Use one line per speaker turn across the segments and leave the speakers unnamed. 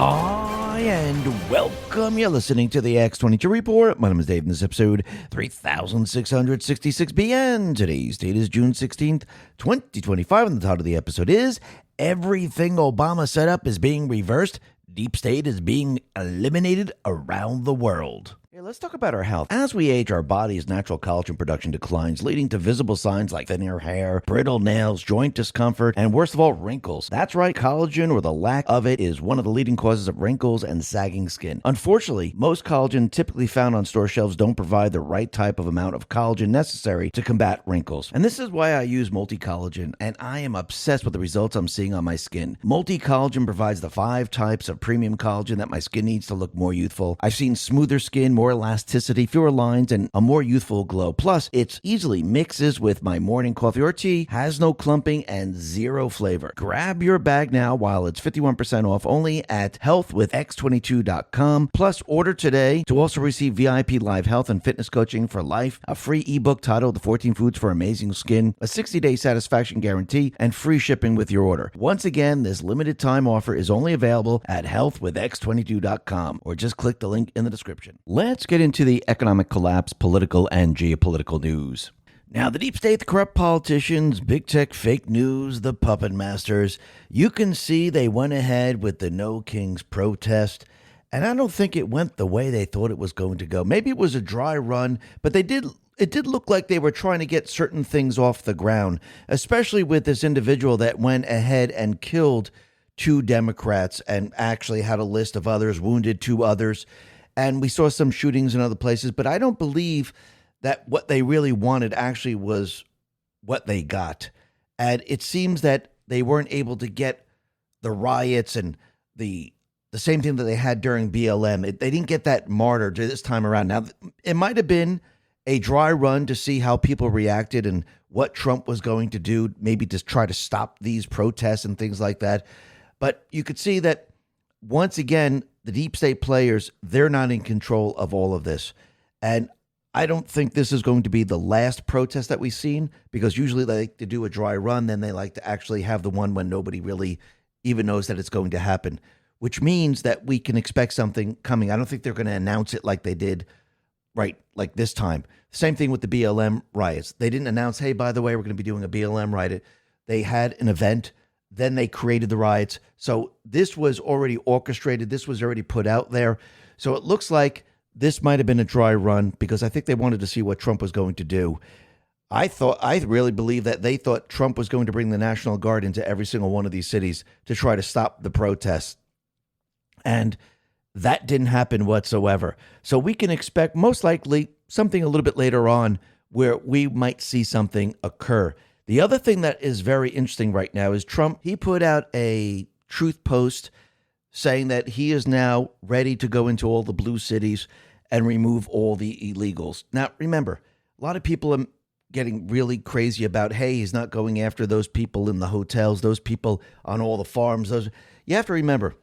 Hi, and welcome. You're listening to the X22 Report. My name is Dave, and this is episode 3666 BN. Today's date is June 16th, 2025, and the title of the episode is Everything Obama Set Up is Being Reversed. Deep State is being eliminated around the world. Here, let's talk about our health. As we age, our body's natural collagen production declines, leading to visible signs like thinner hair, brittle nails, joint discomfort, and worst of all, wrinkles. That's right, collagen, or the lack of it, is one of the leading causes of wrinkles and sagging skin. Unfortunately, most collagen typically found on store shelves don't provide the right type of amount of collagen necessary to combat wrinkles. And this is why I use Multi-Collagen, and I am obsessed with the results I'm seeing on my skin. Multi-Collagen provides the 5 types of premium collagen that my skin needs to look more youthful. I've seen smoother skin, more elasticity, fewer lines, and a more youthful glow. Plus, it easily mixes with my morning coffee or tea, has no clumping, and zero flavor. Grab your bag now while it's 51% off only at healthwithx22.com. Plus, order today to also receive VIP live health and fitness coaching for life, a free ebook titled The 14 Foods for Amazing Skin, a 60-day satisfaction guarantee, and free shipping with your order. Once again, this limited time offer is only available at healthwithx22.com, or just click the link in the description. Let's get into the economic collapse, political, and geopolitical news. Now, the deep state, the corrupt politicians, big tech, fake news, the puppet masters, you can see they went ahead with the No Kings protest, and I don't think it went the way they thought it was going to go. Maybe it was a dry run, but it did look like they were trying to get certain things off the ground, especially with this individual that went ahead and killed 2 Democrats and actually had a list of others, wounded 2 others. And we saw some shootings in other places, but I don't believe that what they really wanted actually was what they got. And it seems that they weren't able to get the riots and the same thing that they had during BLM. They didn't get that martyred this time around. Now, it might have been a dry run to see how people reacted and what Trump was going to do, maybe just try to stop these protests and things like that. But you could see that, once again, the deep state players, they're not in control of all of this. And I don't think this is going to be the last protest that we've seen, because usually they like to do a dry run, then they like to actually have the one when nobody really even knows that it's going to happen, which means that we can expect something coming. I don't think they're going to announce it like they did right like this time. Same thing with the BLM riots. They didn't announce, hey, by the way, we're going to be doing a BLM riot. They had an event. Then they created the riots. So this was already orchestrated. This was already put out there. So it looks like this might have been a dry run, because I think they wanted to see what Trump was going to do. I really believe that they thought Trump was going to bring the National Guard into every single one of these cities to try to stop the protests. And that didn't happen whatsoever. So we can expect most likely something a little bit later on where we might see something occur. The other thing that is very interesting right now is Trump. He put out a truth post saying that he is now ready to go into all the blue cities and remove all the illegals. Now, remember, a lot of people are getting really crazy about, hey, he's not going after those people in the hotels, those people on all the farms. You have to remember,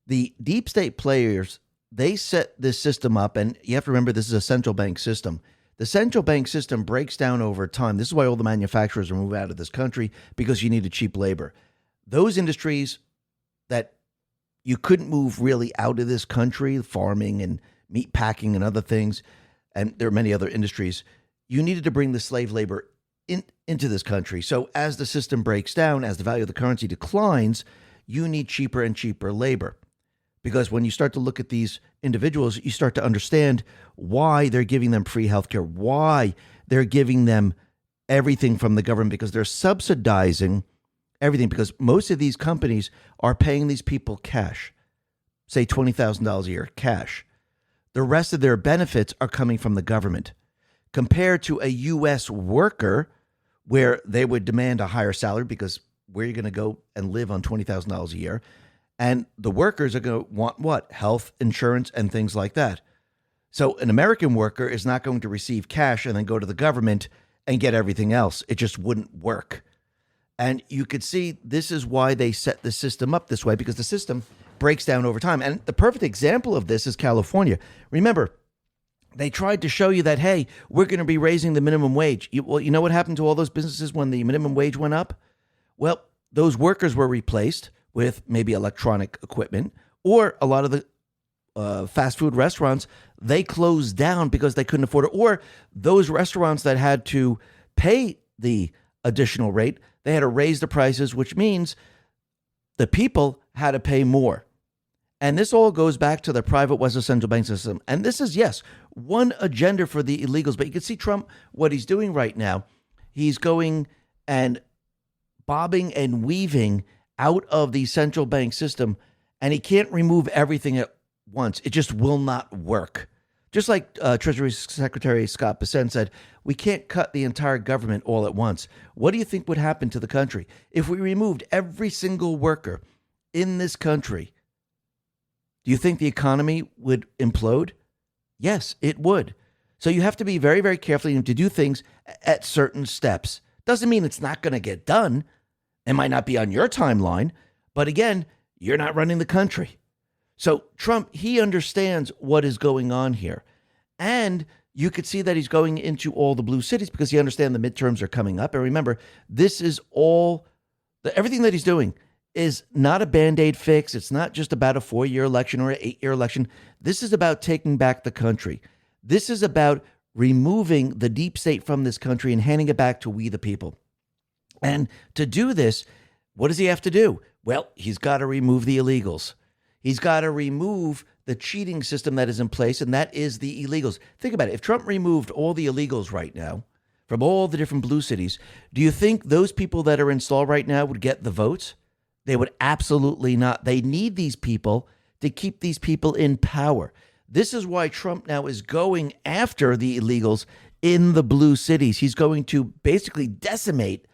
the deep state players, they set this system up, and you have to remember this is a central bank system. The central bank system breaks down over time. This is why all the manufacturers are moving out of this country, because you needed cheap labor. Those industries that you couldn't move really out of this country, farming and meat packing and other things, and there are many other industries, you needed to bring the slave labor into this country. So as the system breaks down, as the value of the currency declines, you need cheaper and cheaper labor. Because when you start to look at these individuals, you start to understand why they're giving them free healthcare, why they're giving them everything from the government, because they're subsidizing everything. Because most of these companies are paying these people cash, say $20,000 a year, cash. The rest of their benefits are coming from the government. Compared to a U.S. worker, where they would demand a higher salary, because where are you going to go and live on $20,000 a year? And the workers are going to want what? Health insurance and things like that. So an American worker is not going to receive cash and then go to the government and get everything else. It just wouldn't work. And you could see this is why they set the system up this way, because the system breaks down over time. And the perfect example of this is California. Remember, they tried to show you that, hey, we're going to be raising the minimum wage. Well, you know what happened to all those businesses when the minimum wage went up? Well, those workers were replaced with maybe electronic equipment, Or a lot of the fast food restaurants, they closed down because they couldn't afford it. Or those restaurants that had to pay the additional rate, they had to raise the prices, which means the people had to pay more. And this all goes back to the private Western central bank system. And this is, yes, one agenda for the illegals. But you can see Trump, what he's doing right now. He's going and bobbing and weaving out of the central bank system. And he can't remove everything at once. It just will not work. Just like Treasury Secretary Scott Bessent said, we can't cut the entire government all at once. What do you think would happen to the country if we removed every single worker in this country? Do you think the economy would implode? Yes, it would. So you have to be very, very careful to do things at certain steps. Doesn't mean it's not going to get done. It might not be on your timeline, but again, you're not running the country. So Trump, he understands what is going on here. And you could see that he's going into all the blue cities because he understands the midterms are coming up. And remember, this is all, everything that he's doing is not a Band-Aid fix. It's not just about a 4-year election or an 8-year election. This is about taking back the country. This is about removing the deep state from this country and handing it back to we the people. And to do this, what does he have to do? Well, he's got to remove the illegals. He's got to remove the cheating system that is in place, and that is the illegals. Think about it. If Trump removed all the illegals right now from all the different blue cities, do you think those people that are installed right now would get the votes? They would absolutely not. They need these people to keep these people in power. This is why Trump now is going after the illegals in the blue cities. He's going to basically decimate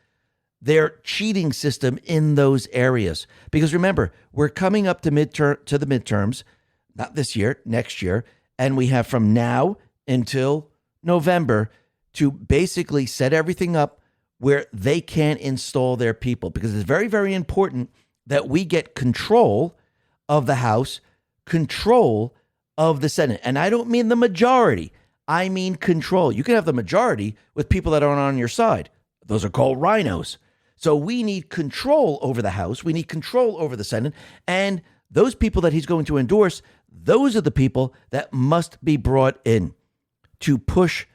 their cheating system in those areas. Because remember, we're coming up to the midterms, not this year, next year, and we have from now until November to basically set everything up where they can't install their people. Because it's very, very important that we get control of the House, control of the Senate. And I don't mean the majority. I mean control. You can have the majority with people that aren't on your side. Those are called rhinos. So we need control over the House. We need control over the Senate. And those people that he's going to endorse, those are the people that must be brought in to push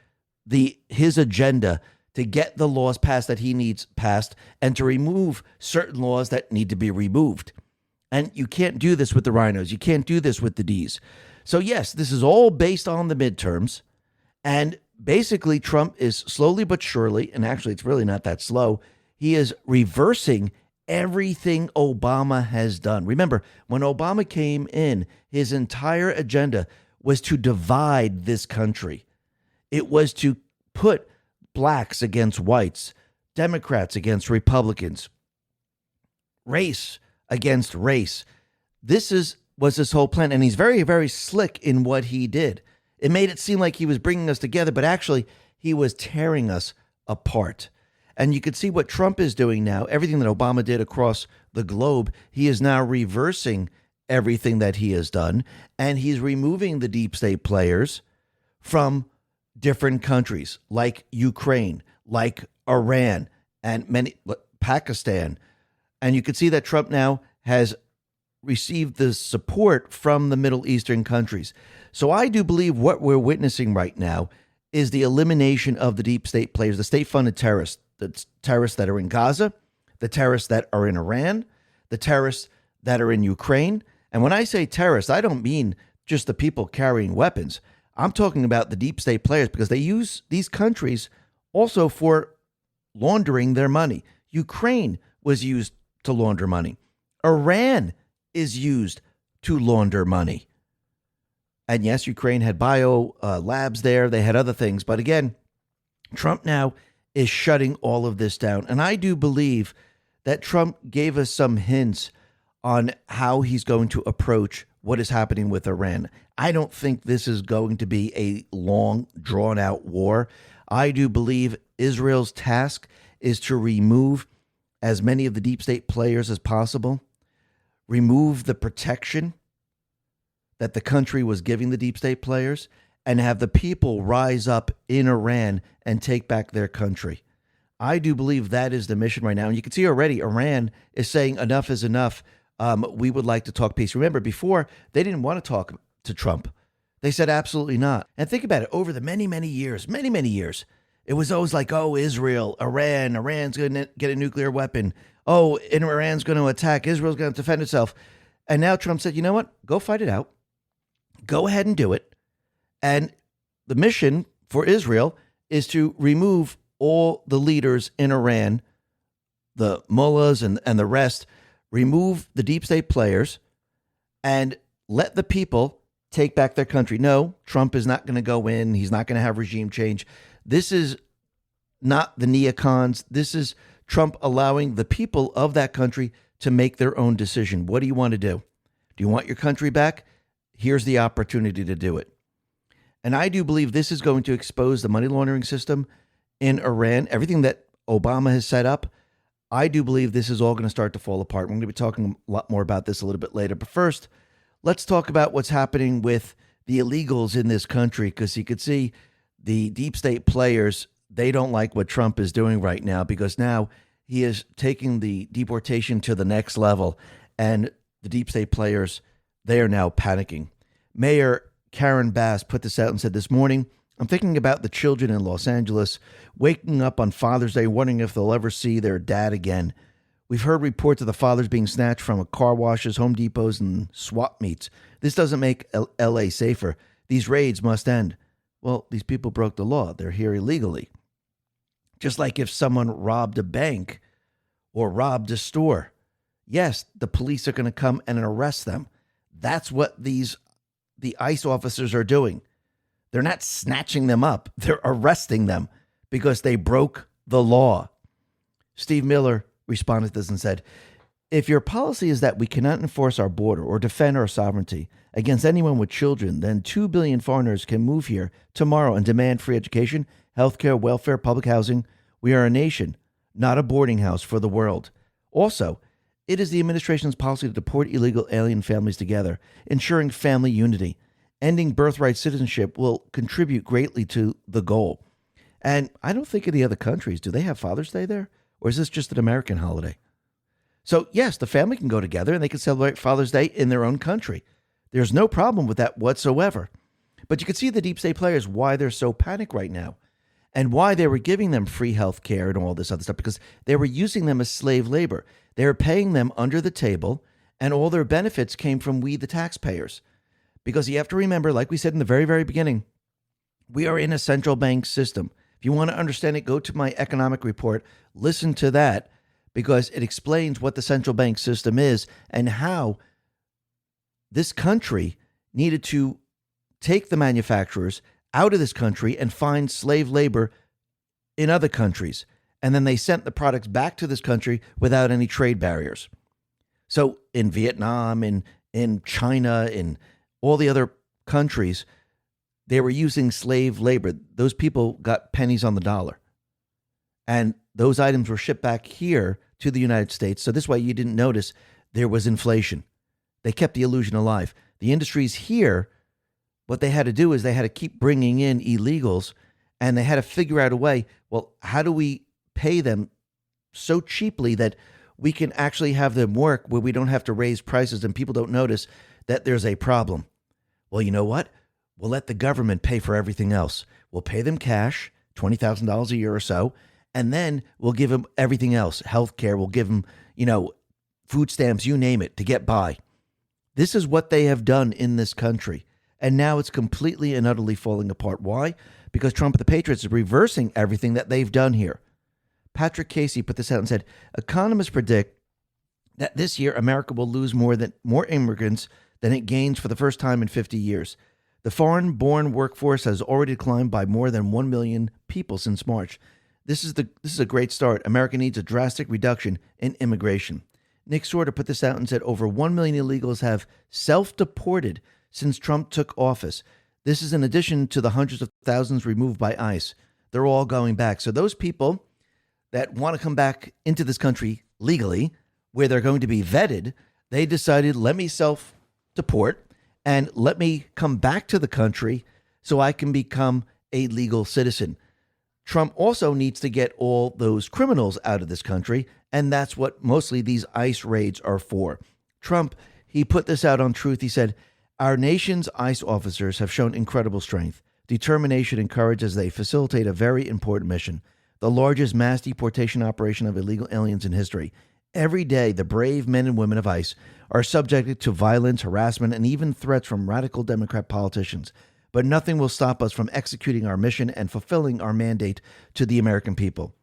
his agenda to get the laws passed that he needs passed and to remove certain laws that need to be removed. And you can't do this with the rhinos. You can't do this with the Ds. So yes, this is all based on the midterms. And basically Trump is slowly but surely, and actually it's really not that slow, he is reversing everything Obama has done. Remember, when Obama came in, his entire agenda was to divide this country. It was to put blacks against whites, Democrats against Republicans, race against race. This was his whole plan, and he's very, very slick in what he did. It made it seem like he was bringing us together, but actually he was tearing us apart. And you can see what Trump is doing now. Everything that Obama did across the globe, he is now reversing everything that he has done. And he's removing the deep state players from different countries like Ukraine, like Iran, and Pakistan. And you can see that Trump now has received the support from the Middle Eastern countries. So I do believe what we're witnessing right now is the elimination of the deep state players, the state-funded terrorists. The terrorists that are in Gaza, the terrorists that are in Iran, the terrorists that are in Ukraine. And when I say terrorists, I don't mean just the people carrying weapons. I'm talking about the deep state players because they use these countries also for laundering their money. Ukraine was used to launder money. Iran is used to launder money. And yes, Ukraine had bio labs there. They had other things. But again, Trump now is shutting all of this down. And I do believe that Trump gave us some hints on how he's going to approach what is happening with Iran. I don't think this is going to be a long, drawn-out war. I do believe Israel's task is to remove as many of the deep state players as possible, remove the protection that the country was giving the deep state players, and have the people rise up in Iran and take back their country. I do believe that is the mission right now. And you can see already Iran is saying enough is enough We would like to talk peace. Remember, before, they didn't want to talk to Trump. They said absolutely not. And think about it. Over the many, many years, it was always like, oh, Israel, Iran's going to get a nuclear weapon. Oh, and Iran's going to attack. Israel's going to defend itself. And now Trump said, you know what? Go fight it out. Go ahead and do it. And the mission for Israel is to remove all the leaders in Iran, the mullahs and the rest, remove the deep state players and let the people take back their country. No, Trump is not going to go in. He's not going to have regime change. This is not the neocons. This is Trump allowing the people of that country to make their own decision. What do you want to do? Do you want your country back? Here's the opportunity to do it. And I do believe this is going to expose the money laundering system in Iran, everything that Obama has set up. I do believe this is all going to start to fall apart. We're going to be talking a lot more about this a little bit later. But first, let's talk about what's happening with the illegals in this country, because you could see the deep state players, they don't like what Trump is doing right now, because now he is taking the deportation to the next level. And the deep state players, they are now panicking. Mayor Karen Bass put this out and said this morning, I'm thinking about the children in Los Angeles waking up on Father's Day wondering if they'll ever see their dad again. We've heard reports of the fathers being snatched from car washes, Home Depots, and swap meets. This doesn't make L.A. safer. These raids must end. Well, these people broke the law. They're here illegally. Just like if someone robbed a bank or robbed a store. Yes, the police are going to come and arrest them. That's what the ICE officers are doing. They're not snatching them up. They're arresting them because they broke the law. Steve Miller responded to this and said, if your policy is that we cannot enforce our border or defend our sovereignty against anyone with children, then 2 billion foreigners can move here tomorrow and demand free education, healthcare, welfare, public housing. We are a nation, not a boarding house for the world. Also, it is the administration's policy to deport illegal alien families together, ensuring family unity. Ending birthright citizenship will contribute greatly to the goal. And I don't think any other countries, do they have Father's Day there? Or is this just an American holiday? So yes, the family can go together and they can celebrate Father's Day in their own country. There's no problem with that whatsoever. But you can see the deep state players, why they're so panicked right now and why they were giving them free health care and all this other stuff, because they were using them as slave labor. They were paying them under the table and all their benefits came from we, the taxpayers. Because you have to remember, like we said in the very, very beginning, we are in a central bank system. If you want to understand it, go to my economic report, listen to that, because it explains what the central bank system is and how this country needed to take the manufacturers out of this country and find slave labor in other countries. And then they sent the products back to this country without any trade barriers. So in Vietnam, in China, in all the other countries, they were using slave labor. Those people got pennies on the dollar. And those items were shipped back here to the United States. So this way you didn't notice there was inflation. They kept the illusion alive. The industries here, what they had to do is they had to keep bringing in illegals and they had to figure out a way, well, how do we pay them so cheaply that we can actually have them work where we don't have to raise prices and people don't notice that there's a problem? Well, you know what? We'll let the government pay for everything else. We'll pay them cash, $20,000 a year or so, and then we'll give them everything else. Healthcare, we'll give them, food stamps, you name it, to get by. This is what they have done in this country. And now it's completely and utterly falling apart. Why? Because Trump and the Patriots are reversing everything that they've done here. Patrick Casey put this out and said, economists predict that this year America will lose more immigrants than it gains for the first time in 50 years. The foreign-born workforce has already declined by more than 1 million people since March. This is a great start. America needs a drastic reduction in immigration. Nick Sorter put this out and said over 1 million illegals have self-deported since Trump took office. This is in addition to the hundreds of thousands removed by ICE. They're all going back. So those people that want to come back into this country legally, where they're going to be vetted, they decided, let me self-deport and let me come back to the country so I can become a legal citizen. Trump also needs to get all those criminals out of this country, and that's what mostly these ICE raids are for. Trump, he put this out on Truth. He said, our nation's ICE officers have shown incredible strength, determination, and courage as they facilitate a very important mission, the largest mass deportation operation of illegal aliens in history. Every day, the brave men and women of ICE are subjected to violence, harassment, and even threats from radical Democrat politicians. But nothing will stop us from executing our mission and fulfilling our mandate to the American people.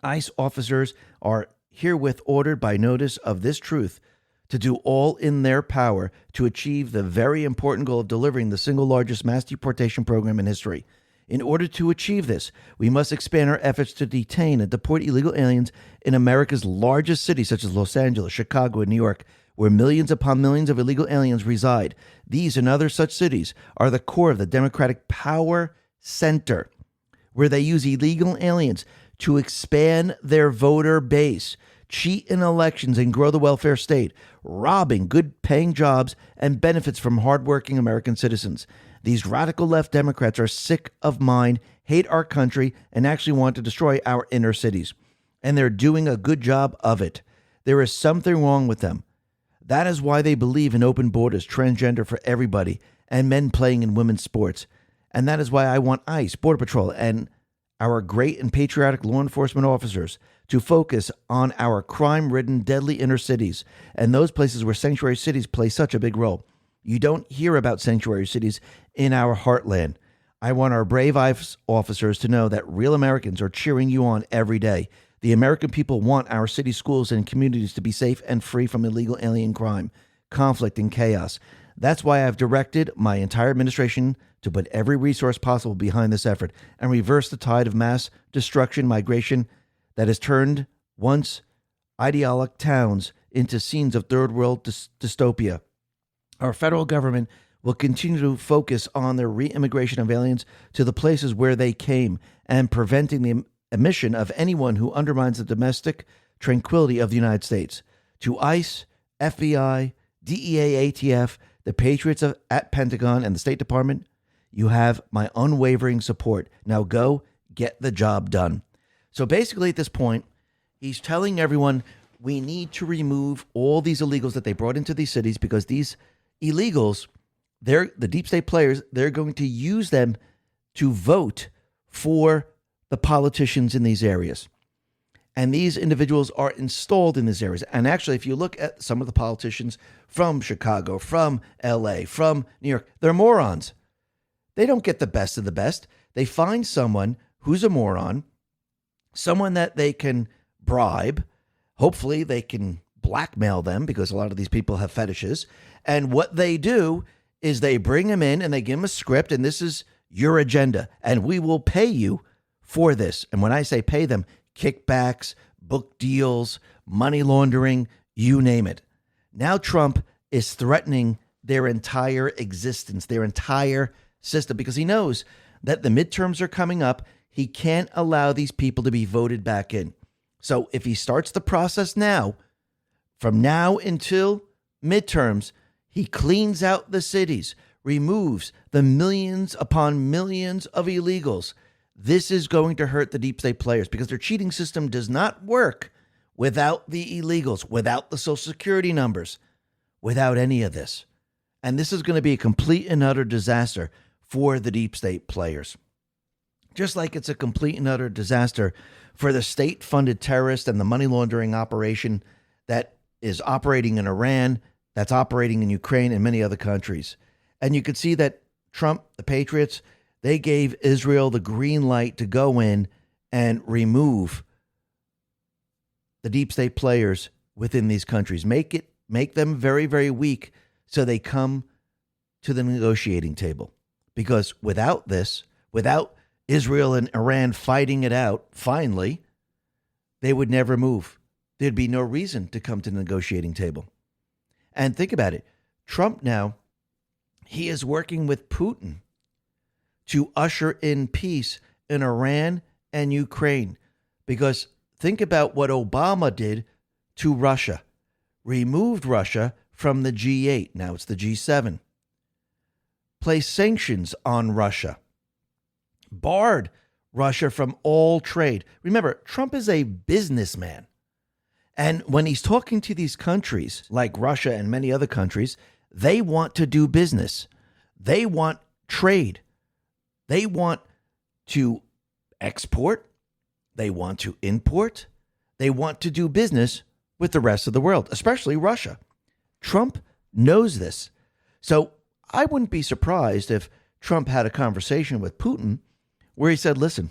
ICE officers are herewith ordered by notice of this truth to do all in their power to achieve the very important goal of delivering the single largest mass deportation program in history. In order to achieve this, we must expand our efforts to detain and deport illegal aliens in America's largest cities, such as Los Angeles, Chicago, and New York, where millions upon millions of illegal aliens reside. These and other such cities are the core of the Democratic power center, where they use illegal aliens to expand their voter base, cheat in elections, and grow the welfare state, robbing good-paying jobs and benefits from hardworking American citizens. These radical left Democrats are sick of mind, hate our country, and actually want to destroy our inner cities. And they're doing a good job of it. There is something wrong with them. That is why they believe in open borders, transgender for everybody, and men playing in women's sports. And that is why I want ICE, Border Patrol, and our great and patriotic law enforcement officers to focus on our crime-ridden, deadly inner cities and those places where sanctuary cities play such a big role. You don't hear about sanctuary cities in our heartland. I want our brave ICE officers to know that real Americans are cheering you on every day. The American people want our city, schools, and communities to be safe and free from illegal alien crime, conflict, and chaos. That's why I've directed my entire administration to put every resource possible behind this effort and reverse the tide of mass destruction migration that has turned once idyllic towns into scenes of third world dystopia. Our federal government will continue to focus on the re-immigration of aliens to the places where they came and preventing the admission of anyone who undermines the domestic tranquility of the United States. To ICE, FBI, DEA, ATF, the Patriots at Pentagon, and the State Department, you have my unwavering support. Now go get the job done. So basically at this point, he's telling everyone we need to remove all these illegals that they brought into these cities because these illegals, they're the deep state players, they're going to use them to vote for the politicians in these areas. And these individuals are installed in these areas. And actually, if you look at some of the politicians from Chicago, from LA, from New York, they're morons. They don't get the best of the best. They find someone who's a moron, someone that they can bribe. Hopefully they can blackmail them because a lot of these people have fetishes. And what they do is they bring him in and they give him a script, and this is your agenda, and we will pay you for this. And when I say pay them, kickbacks, book deals, money laundering, you name it. Now Trump is threatening their entire existence, their entire system, because he knows that the midterms are coming up. He can't allow these people to be voted back in. So if he starts the process now, from now until midterms, he cleans out the cities, removes the millions upon millions of illegals. This is going to hurt the deep state players because their cheating system does not work without the illegals, without the Social Security numbers, without any of this. And this is going to be a complete and utter disaster for the deep state players. Just like it's a complete and utter disaster for the state-funded terrorist and the money laundering operation that is operating in Iran, that's operating in Ukraine and many other countries. And you could see that Trump, the Patriots, they gave Israel the green light to go in and remove the deep state players within these countries. Make them very, very weak so they come to the negotiating table. Because without this, without Israel and Iran fighting it out, finally, they would never move. There'd be no reason to come to the negotiating table. And think about it. Trump now, he is working with Putin to usher in peace in Iran and Ukraine. Because think about what Obama did to Russia. Removed Russia from the G8. Now it's the G7. Placed sanctions on Russia. Barred Russia from all trade. Remember, Trump is a businessman. And when he's talking to these countries like Russia and many other countries, they want to do business. They want trade. They want to export. They want to import. They want to do business with the rest of the world, especially Russia. Trump knows this. So I wouldn't be surprised if Trump had a conversation with Putin where he said, listen,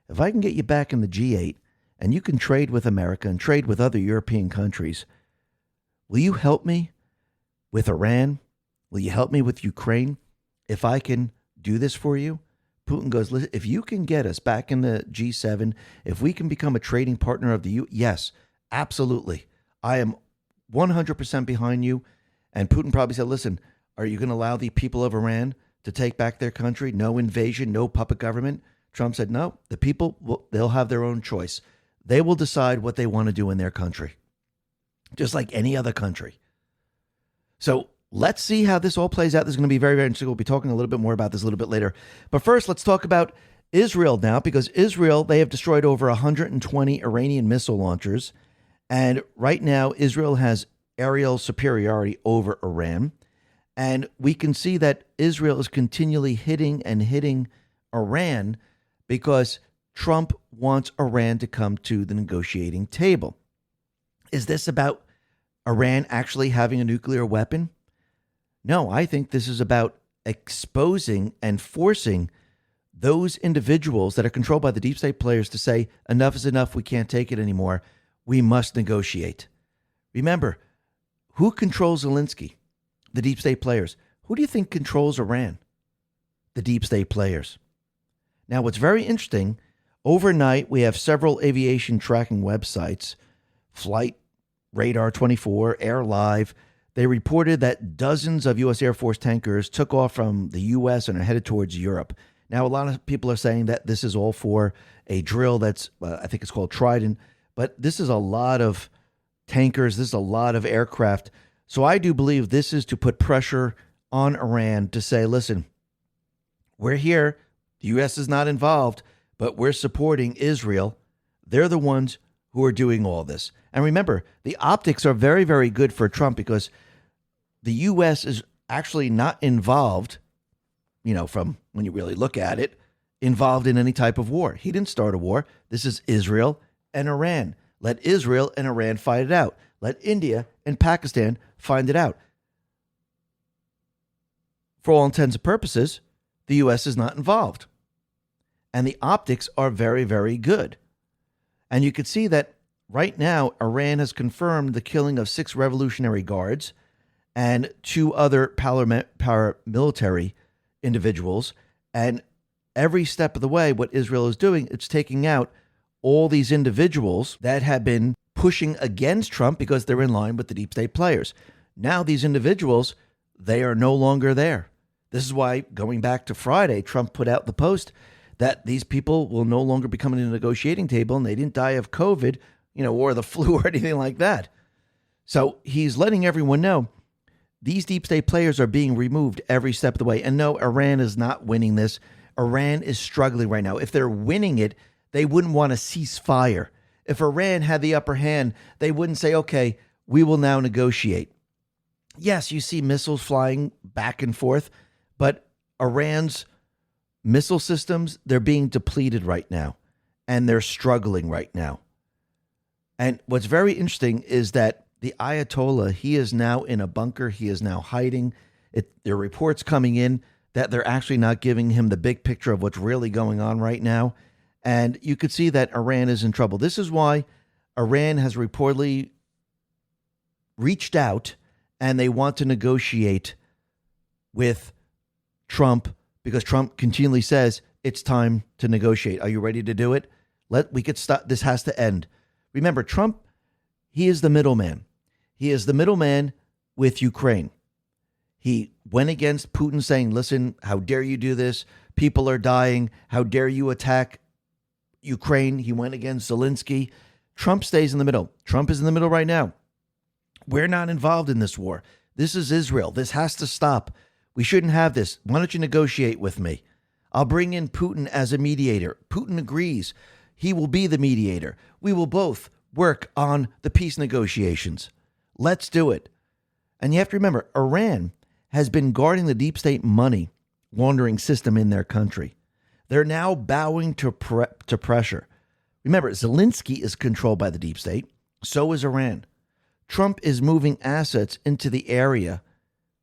if I can get you back in the G8 and you can trade with America and trade with other European countries, will you help me with Iran? Will you help me with Ukraine? If I can do this for you? Putin goes, listen, if you can get us back in the G7, if we can become a trading partner of the U, yes, absolutely. I am 100% behind you. And Putin probably said, listen, are you going to allow the people of Iran to take back their country? No invasion, no puppet government. Trump said, no, the people, they'll have their own choice. They will decide what they want to do in their country, just like any other country. So let's see how this all plays out. This is going to be very, very interesting. We'll be talking a little bit more about this a little bit later. But first, let's talk about Israel now, because Israel, they have destroyed over 120 Iranian missile launchers. And right now, Israel has aerial superiority over Iran. And we can see that Israel is continually hitting and hitting Iran because Trump wants Iran to come to the negotiating table. Is this about Iran actually having a nuclear weapon? No, I think this is about exposing and forcing those individuals that are controlled by the deep state players to say, enough is enough, we can't take it anymore, we must negotiate. Remember, who controls Zelensky? The deep state players. Who do you think controls Iran? The deep state players. Now, what's very interesting, overnight we have several aviation tracking websites, Flight Radar 24, Air Live. They reported that dozens of U.S. Air Force tankers took off from the U.S. and are headed towards Europe. Now, a lot of people are saying that this is all for a drill that's, I think it's called Trident, but this is a lot of tankers. This is a lot of aircraft. So I do believe this is to put pressure on Iran to say, listen, we're here. The U.S. is not involved, but we're supporting Israel. They're the ones who are doing all this. And remember, the optics are very, very good for Trump because the U.S. is actually not involved, from when you really look at it, involved in any type of war. He didn't start a war. This is Israel and Iran. Let Israel and Iran fight it out. Let India and Pakistan find it out. For all intents and purposes, the U.S. is not involved. And the optics are very, very good. And you could see that right now, Iran has confirmed the killing of 6 Revolutionary Guards and 2 other paramilitary individuals. And every step of the way, what Israel is doing, it's taking out all these individuals that have been pushing against Trump because they're in line with the deep state players. Now these individuals, they are no longer there. This is why, going back to Friday, Trump put out the post that these people will no longer be coming to the negotiating table and they didn't die of COVID, or the flu or anything like that. So he's letting everyone know these deep state players are being removed every step of the way. And no, Iran is not winning this. Iran is struggling right now. If they're winning it, they wouldn't want to cease fire. If Iran had the upper hand, they wouldn't say, okay, we will now negotiate. Yes, you see missiles flying back and forth, but Iran's missile systems, they're being depleted right now, and they're struggling right now. And what's very interesting is that the Ayatollah, he is now in a bunker. He is now hiding. There are reports coming in that they're actually not giving him the big picture of what's really going on right now. And you could see that Iran is in trouble. This is why Iran has reportedly reached out and they want to negotiate with Trump because Trump continually says it's time to negotiate. Are you ready to do it? We could stop. This has to end. Remember, Trump, he is the middleman. He is the middleman with Ukraine. He went against Putin saying, listen, how dare you do this? People are dying. How dare you attack Ukraine? He went against Zelensky. Trump stays in the middle. Trump is in the middle right now. We're not involved in this war. This is Israel. This has to stop. We shouldn't have this. Why don't you negotiate with me? I'll bring in Putin as a mediator. Putin agrees. He will be the mediator. We will both work on the peace negotiations. Let's do it. And you have to remember, Iran has been guarding the deep state money laundering system in their country. They're now bowing to pressure. Remember, Zelensky is controlled by the deep state. So is Iran. Trump is moving assets into the area,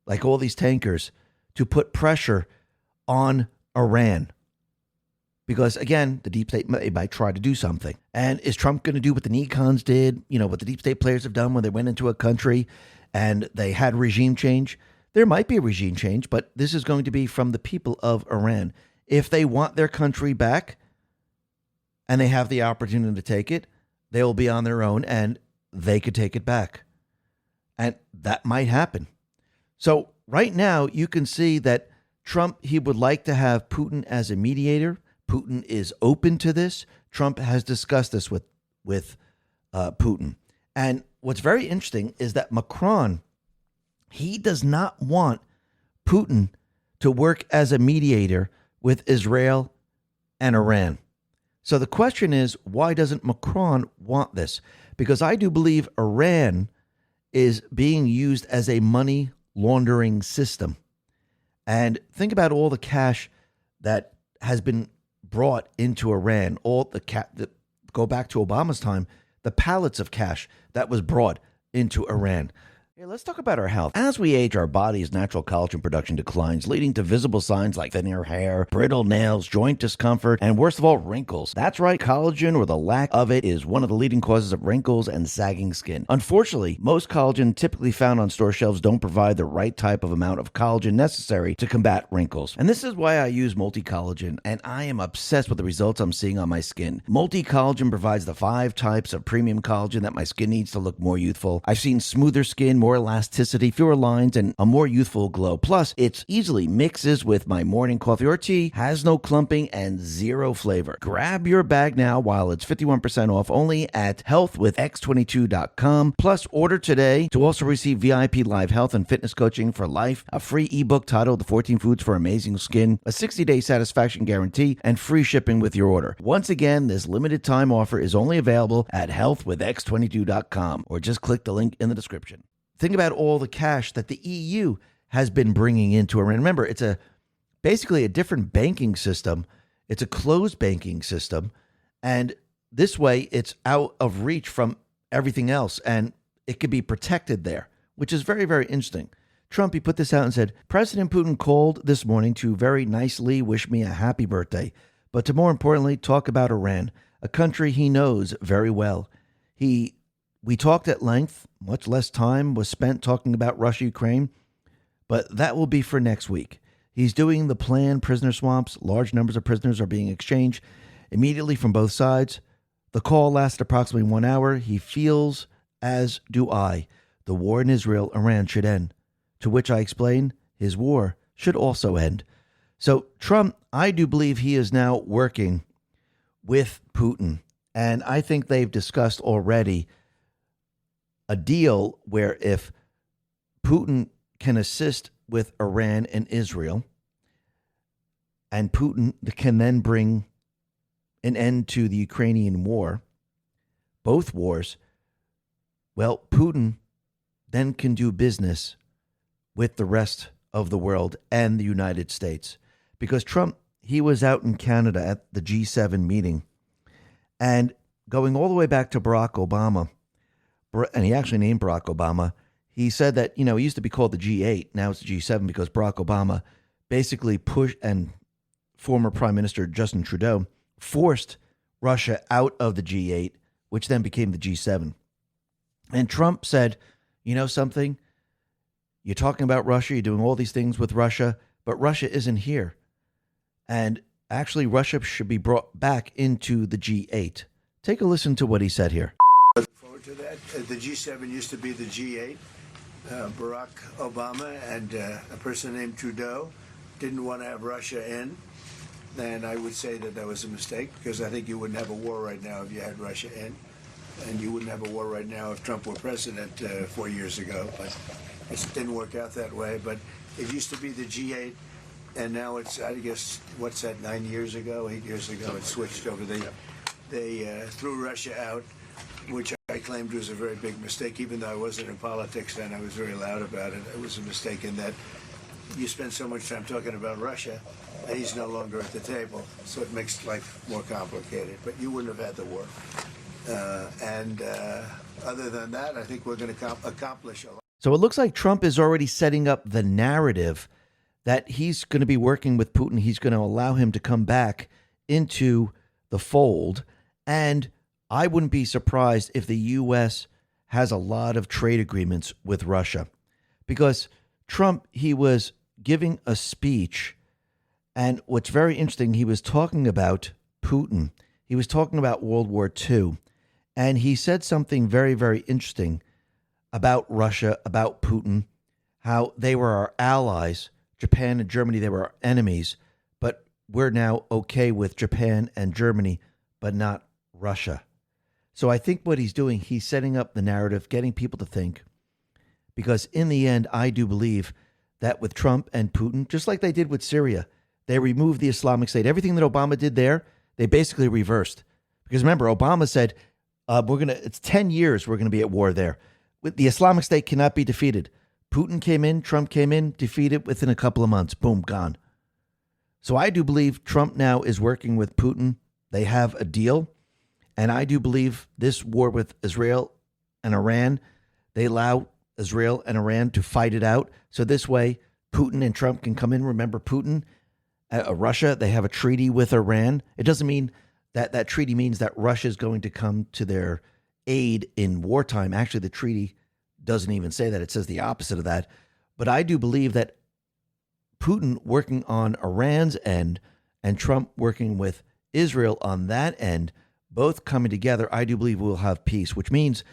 like all these tankers, to put pressure on Iran. Because, again, the deep state might try to do something. And is Trump going to do what the Nicons did, what the deep state players have done when they went into a country and they had regime change? There might be a regime change, but this is going to be from the people of Iran. If they want their country back and they have the opportunity to take it, they will be on their own and they could take it back. And that might happen. So right now, you can see that Trump, he would like to have Putin as a mediator. Putin is open to this. Trump has discussed this with Putin. And what's very interesting is that Macron, he does not want Putin to work as a mediator with Israel and Iran. So the question is, why doesn't Macron want this? Because I do believe Iran is being used as a money laundering system. And think about all the cash that has been brought into Iran, all the go back to Obama's time, the pallets of cash that was brought into Iran. Hey, let's talk about our health. As we age, our body's natural collagen production declines, leading to visible signs like thinner hair, brittle nails, joint discomfort, and worst of all, wrinkles. That's right, collagen, or the lack of it, is one of the leading causes of wrinkles and sagging skin. Unfortunately, most collagen typically found on store shelves don't provide the right type of amount of collagen necessary to combat wrinkles. And this is why I use Multi-Collagen, and I am obsessed with the results I'm seeing on my skin. Multi-Collagen provides the 5 types of premium collagen that my skin needs to look more youthful. I've seen smoother skin, more elasticity, fewer lines, and a more youthful glow. Plus, it easily mixes with my morning coffee or tea, has no clumping, and 0 flavor. Grab your bag now while it's 51% off only at healthwithx22.com. Plus, order today to also receive VIP live health and fitness coaching for life, a free ebook titled The 14 Foods for Amazing Skin, a 60-day satisfaction guarantee, and free shipping with your order. Once again, this limited time offer is only available at healthwithx22.com, or just click the link in the description. Think about all the cash that the EU has been bringing into Iran. Remember, it's basically a different banking system. It's a closed banking system. And this way, it's out of reach from everything else. And it could be protected there, which is very, very interesting. Trump, he put this out and said, President Putin called this morning to very nicely wish me a happy birthday, but to more importantly, talk about Iran, a country he knows very well. We talked at length. Much less time was spent talking about Russia, Ukraine, but that will be for next week. He's doing the planned prisoner swamps. Large numbers of prisoners are being exchanged immediately from both sides. The call lasted approximately 1 hour. He feels, as do I, the war in Israel, Iran should end. To which I explain, his war should also end. So Trump, I do believe he is now working with Putin. And I think they've discussed already a deal where if Putin can assist with Iran and Israel, and Putin can then bring an end to the Ukrainian war, both wars, well, Putin then can do business with the rest of the world and the United States. Because Trump, he was out in Canada at the G7 meeting, and going all the way back to Barack Obama, and he actually named Barack Obama. He said that, it used to be called the G8. Now it's the G7 because Barack Obama basically pushed, and former Prime Minister Justin Trudeau forced Russia out of the G8, which then became the G7. And Trump said, something? You're talking about Russia. You're doing all these things with Russia, but Russia isn't here. And actually, Russia should be brought back into the G8. Take a listen to what he said here.
To that. The G7 used to be the G8. Barack Obama and a person named Trudeau didn't want to have Russia in. And I would say that was a mistake, because I think you wouldn't have a war right now if you had Russia in. And you wouldn't have a war right now if Trump were president 4 years ago. But it didn't work out that way. But it used to be the G8, and now it's, I guess, 8 years ago, it switched over. They threw Russia out, which I I claimed was a very big mistake, even though I wasn't in politics then. I was very loud about it. It was a mistake in that you spend so much time talking about Russia, and he's no longer at the table, so it makes life more complicated. But you wouldn't have had the war. Other than that, I think we're going to accomplish a lot.
So it looks like Trump is already setting up the narrative that he's going to be working with Putin. He's going to allow him to come back into the fold. And I wouldn't be surprised if the U.S. has a lot of trade agreements with Russia, because Trump, he was giving a speech. And what's very interesting, he was talking about Putin. He was talking about World War II. And he said something very, very interesting about Russia, about Putin, how they were our allies. Japan and Germany, they were our enemies. But we're now okay with Japan and Germany, but not Russia. So I think what he's doing, he's setting up the narrative, getting people to think. Because in the end, I do believe that with Trump and Putin, just like they did with Syria, they removed the Islamic State. Everything that Obama did there, they basically reversed. Because remember, Obama said, it's 10 years we're going to be at war there. The Islamic State cannot be defeated. Putin came in, Trump came in, defeated within a couple of months. Boom, gone. So I do believe Trump now is working with Putin. They have a deal. And I do believe this war with Israel and Iran, they allow Israel and Iran to fight it out. So this way, Putin and Trump can come in. Remember, Putin, Russia, they have a treaty with Iran. It doesn't mean that treaty means that Russia is going to come to their aid in wartime. Actually, the treaty doesn't even say that. It says the opposite of that. But I do believe that Putin working on Iran's end and Trump working with Israel on that end, both coming together, I do believe we'll have peace, which means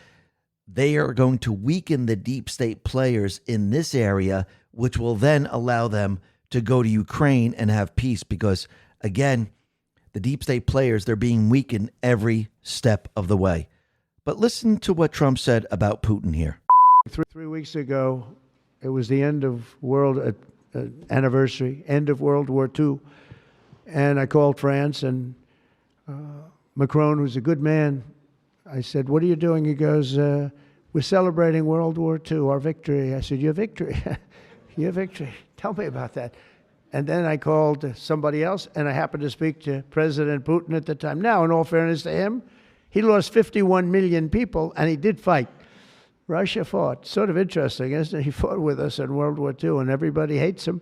they are going to weaken the deep state players in this area, which will then allow them to go to Ukraine and have peace. Because, again, the deep state players, they're being weakened every step of the way. But listen to what Trump said about Putin here.
3 weeks ago, it was the end of world anniversary, end of World War II. And I called France, and Macron, who's a good man, I said, "What are you doing?" He goes, "We're celebrating World War II, our victory." I said, "Your victory? Your victory? Tell me about that." And then I called somebody else, and I happened to speak to President Putin at the time. Now, in all fairness to him, he lost 51 million people, and he did fight. Russia fought. Sort of interesting, isn't it? He fought with us in World War II, and everybody hates him.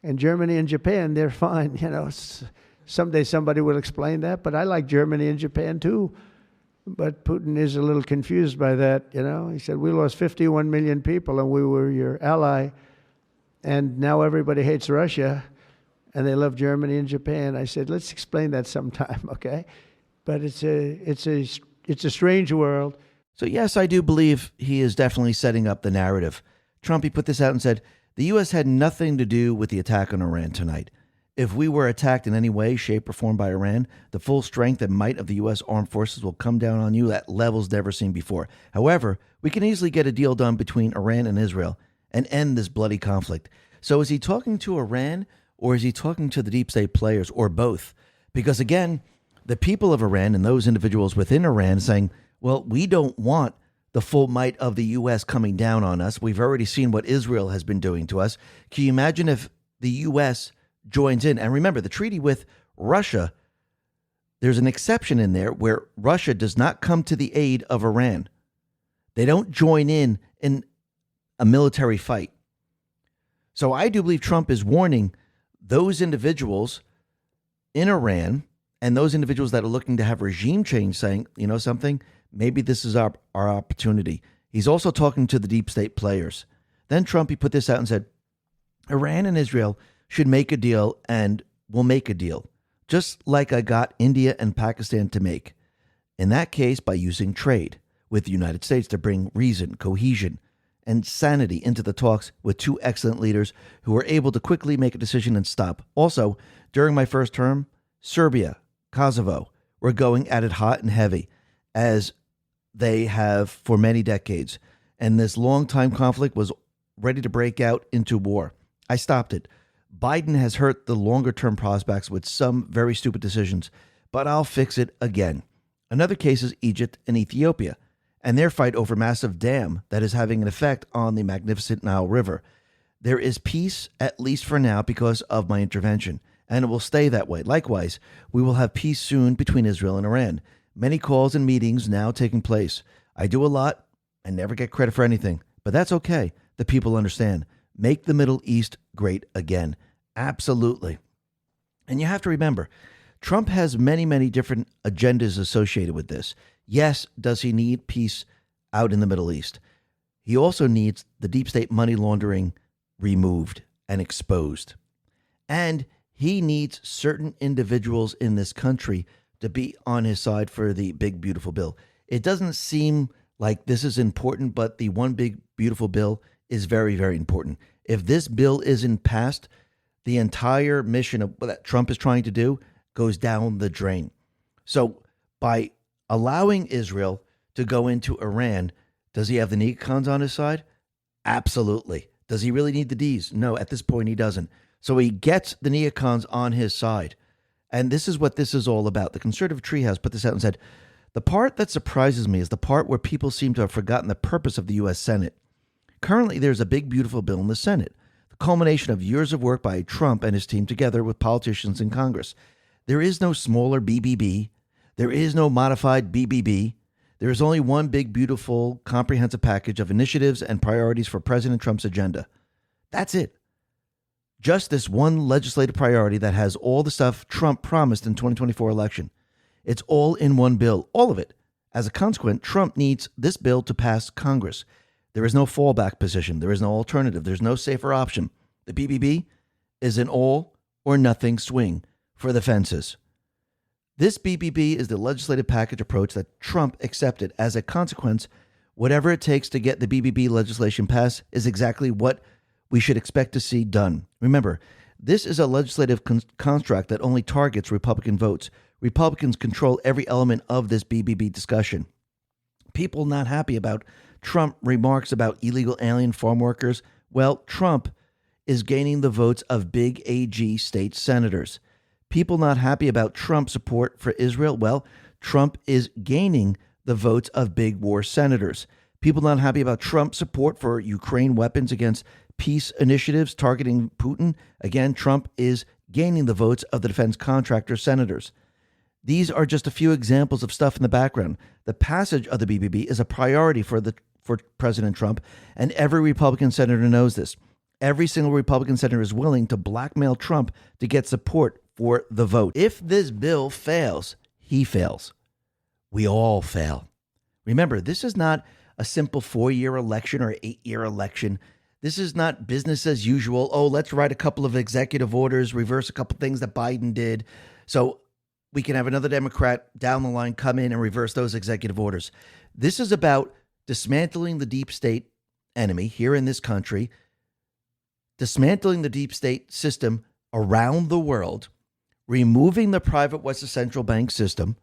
And Germany and Japan, they're fine. You know, someday somebody will explain that, but I like Germany and Japan too. But Putin is a little confused by that, you know. He said, "We lost 51 million people, and we were your ally. And now everybody hates Russia, and they love Germany and Japan." I said, "Let's explain that sometime, okay?" But it's a strange world.
So yes, I do believe he is definitely setting up the narrative. Trump, he put this out and said, the U.S. had nothing to do with the attack on Iran tonight. If we were attacked in any way, shape, or form by Iran, the full strength and might of the U.S. armed forces will come down on you at levels never seen before. However, we can easily get a deal done between Iran and Israel and end this bloody conflict. So is he talking to Iran, or is he talking to the deep state players, or both? Because again, the people of Iran and those individuals within Iran saying, well, we don't want the full might of the U.S. coming down on us. We've already seen what Israel has been doing to us. Can you imagine if the U.S. joins in? And remember, the treaty with Russia, there's an exception in there where Russia does not come to the aid of Iran. They don't join in a military fight. So I do believe Trump is warning those individuals in Iran and those individuals that are looking to have regime change, saying, you know something, maybe this is our opportunity. He's also talking to the deep state players. Then Trump, he put this out and said, Iran and Israel should make a deal, and will make a deal, just like I got India and Pakistan to make. In that case, by using trade with the United States to bring reason, cohesion, and sanity into the talks with two excellent leaders who were able to quickly make a decision and stop. Also, during my first term, Serbia, Kosovo were going at it hot and heavy, as they have for many decades. And this long-time conflict was ready to break out into war. I stopped it. Biden has hurt the longer-term prospects with some very stupid decisions, but I'll fix it again. Another case is Egypt and Ethiopia. and their fight over massive dam that is having an effect on the magnificent Nile River. There is peace, at least for now, because of my intervention, and it will stay that way. Likewise, we will have peace soon between Israel and Iran. Many calls and meetings now taking place. I do a lot. I never get credit for anything, but that's okay. The people understand. Make the Middle East great again. Absolutely. And you have to remember, Trump has many, many different agendas associated with this. Yes, does he need peace out in the Middle East? He also needs the deep state money laundering removed and exposed. And he needs certain individuals in this country to be on his side for the big, beautiful bill. It doesn't seem like this is important, but the one big, beautiful bill is very, very important. If this bill isn't passed, the entire mission of what Trump is trying to do goes down the drain. So by allowing Israel to go into Iran, does he have the neocons on his side? Absolutely. Does he really need the Ds? No, at this point he doesn't. So he gets the neocons on his side. And this is what this is all about. The conservative treehouse put this out and said, the part that surprises me is the part where people seem to have forgotten the purpose of the U.S. Senate. Currently, there's a big, beautiful bill in the Senate, the culmination of years of work by Trump and his team together with politicians in Congress. There is no smaller BBB. There is no modified BBB. There is only one big, beautiful, comprehensive package of initiatives and priorities for President Trump's agenda. That's it. Just this one legislative priority that has all the stuff Trump promised in 2024 election. It's all in one bill, all of it. As a consequence, Trump needs this bill to pass Congress. There is no fallback position. There is no alternative. There's no safer option. The BBB is an all or nothing swing for the fences. This BBB is the legislative package approach that Trump accepted. As a consequence, whatever it takes to get the BBB legislation passed is exactly what we should expect to see done. Remember, this is a legislative construct that only targets Republican votes. Republicans control every element of this BBB discussion. People not happy about Trump remarks about illegal alien farm workers. Well, Trump is gaining the votes of big AG state senators. People not happy about Trump's support for Israel. Well, Trump is gaining the votes of big war senators. People not happy about Trump's support for Ukraine weapons against peace initiatives targeting Putin. Again, Trump is gaining the votes of the defense contractor senators. These are just a few examples of stuff in the background. The passage of the BBB is a priority for President Trump, and every Republican senator knows this. Every single Republican senator is willing to blackmail Trump to get support for the vote. If this bill fails, he fails. We all fail. Remember, this is not a simple 4-year election or 8-year election. This is not business as usual. Oh, let's write a couple of executive orders, reverse a couple things that Biden did, so we can have another Democrat down the line come in and reverse those executive orders. This is about dismantling the deep state enemy here in this country, dismantling the deep state system around the world, removing the private Western central bank system,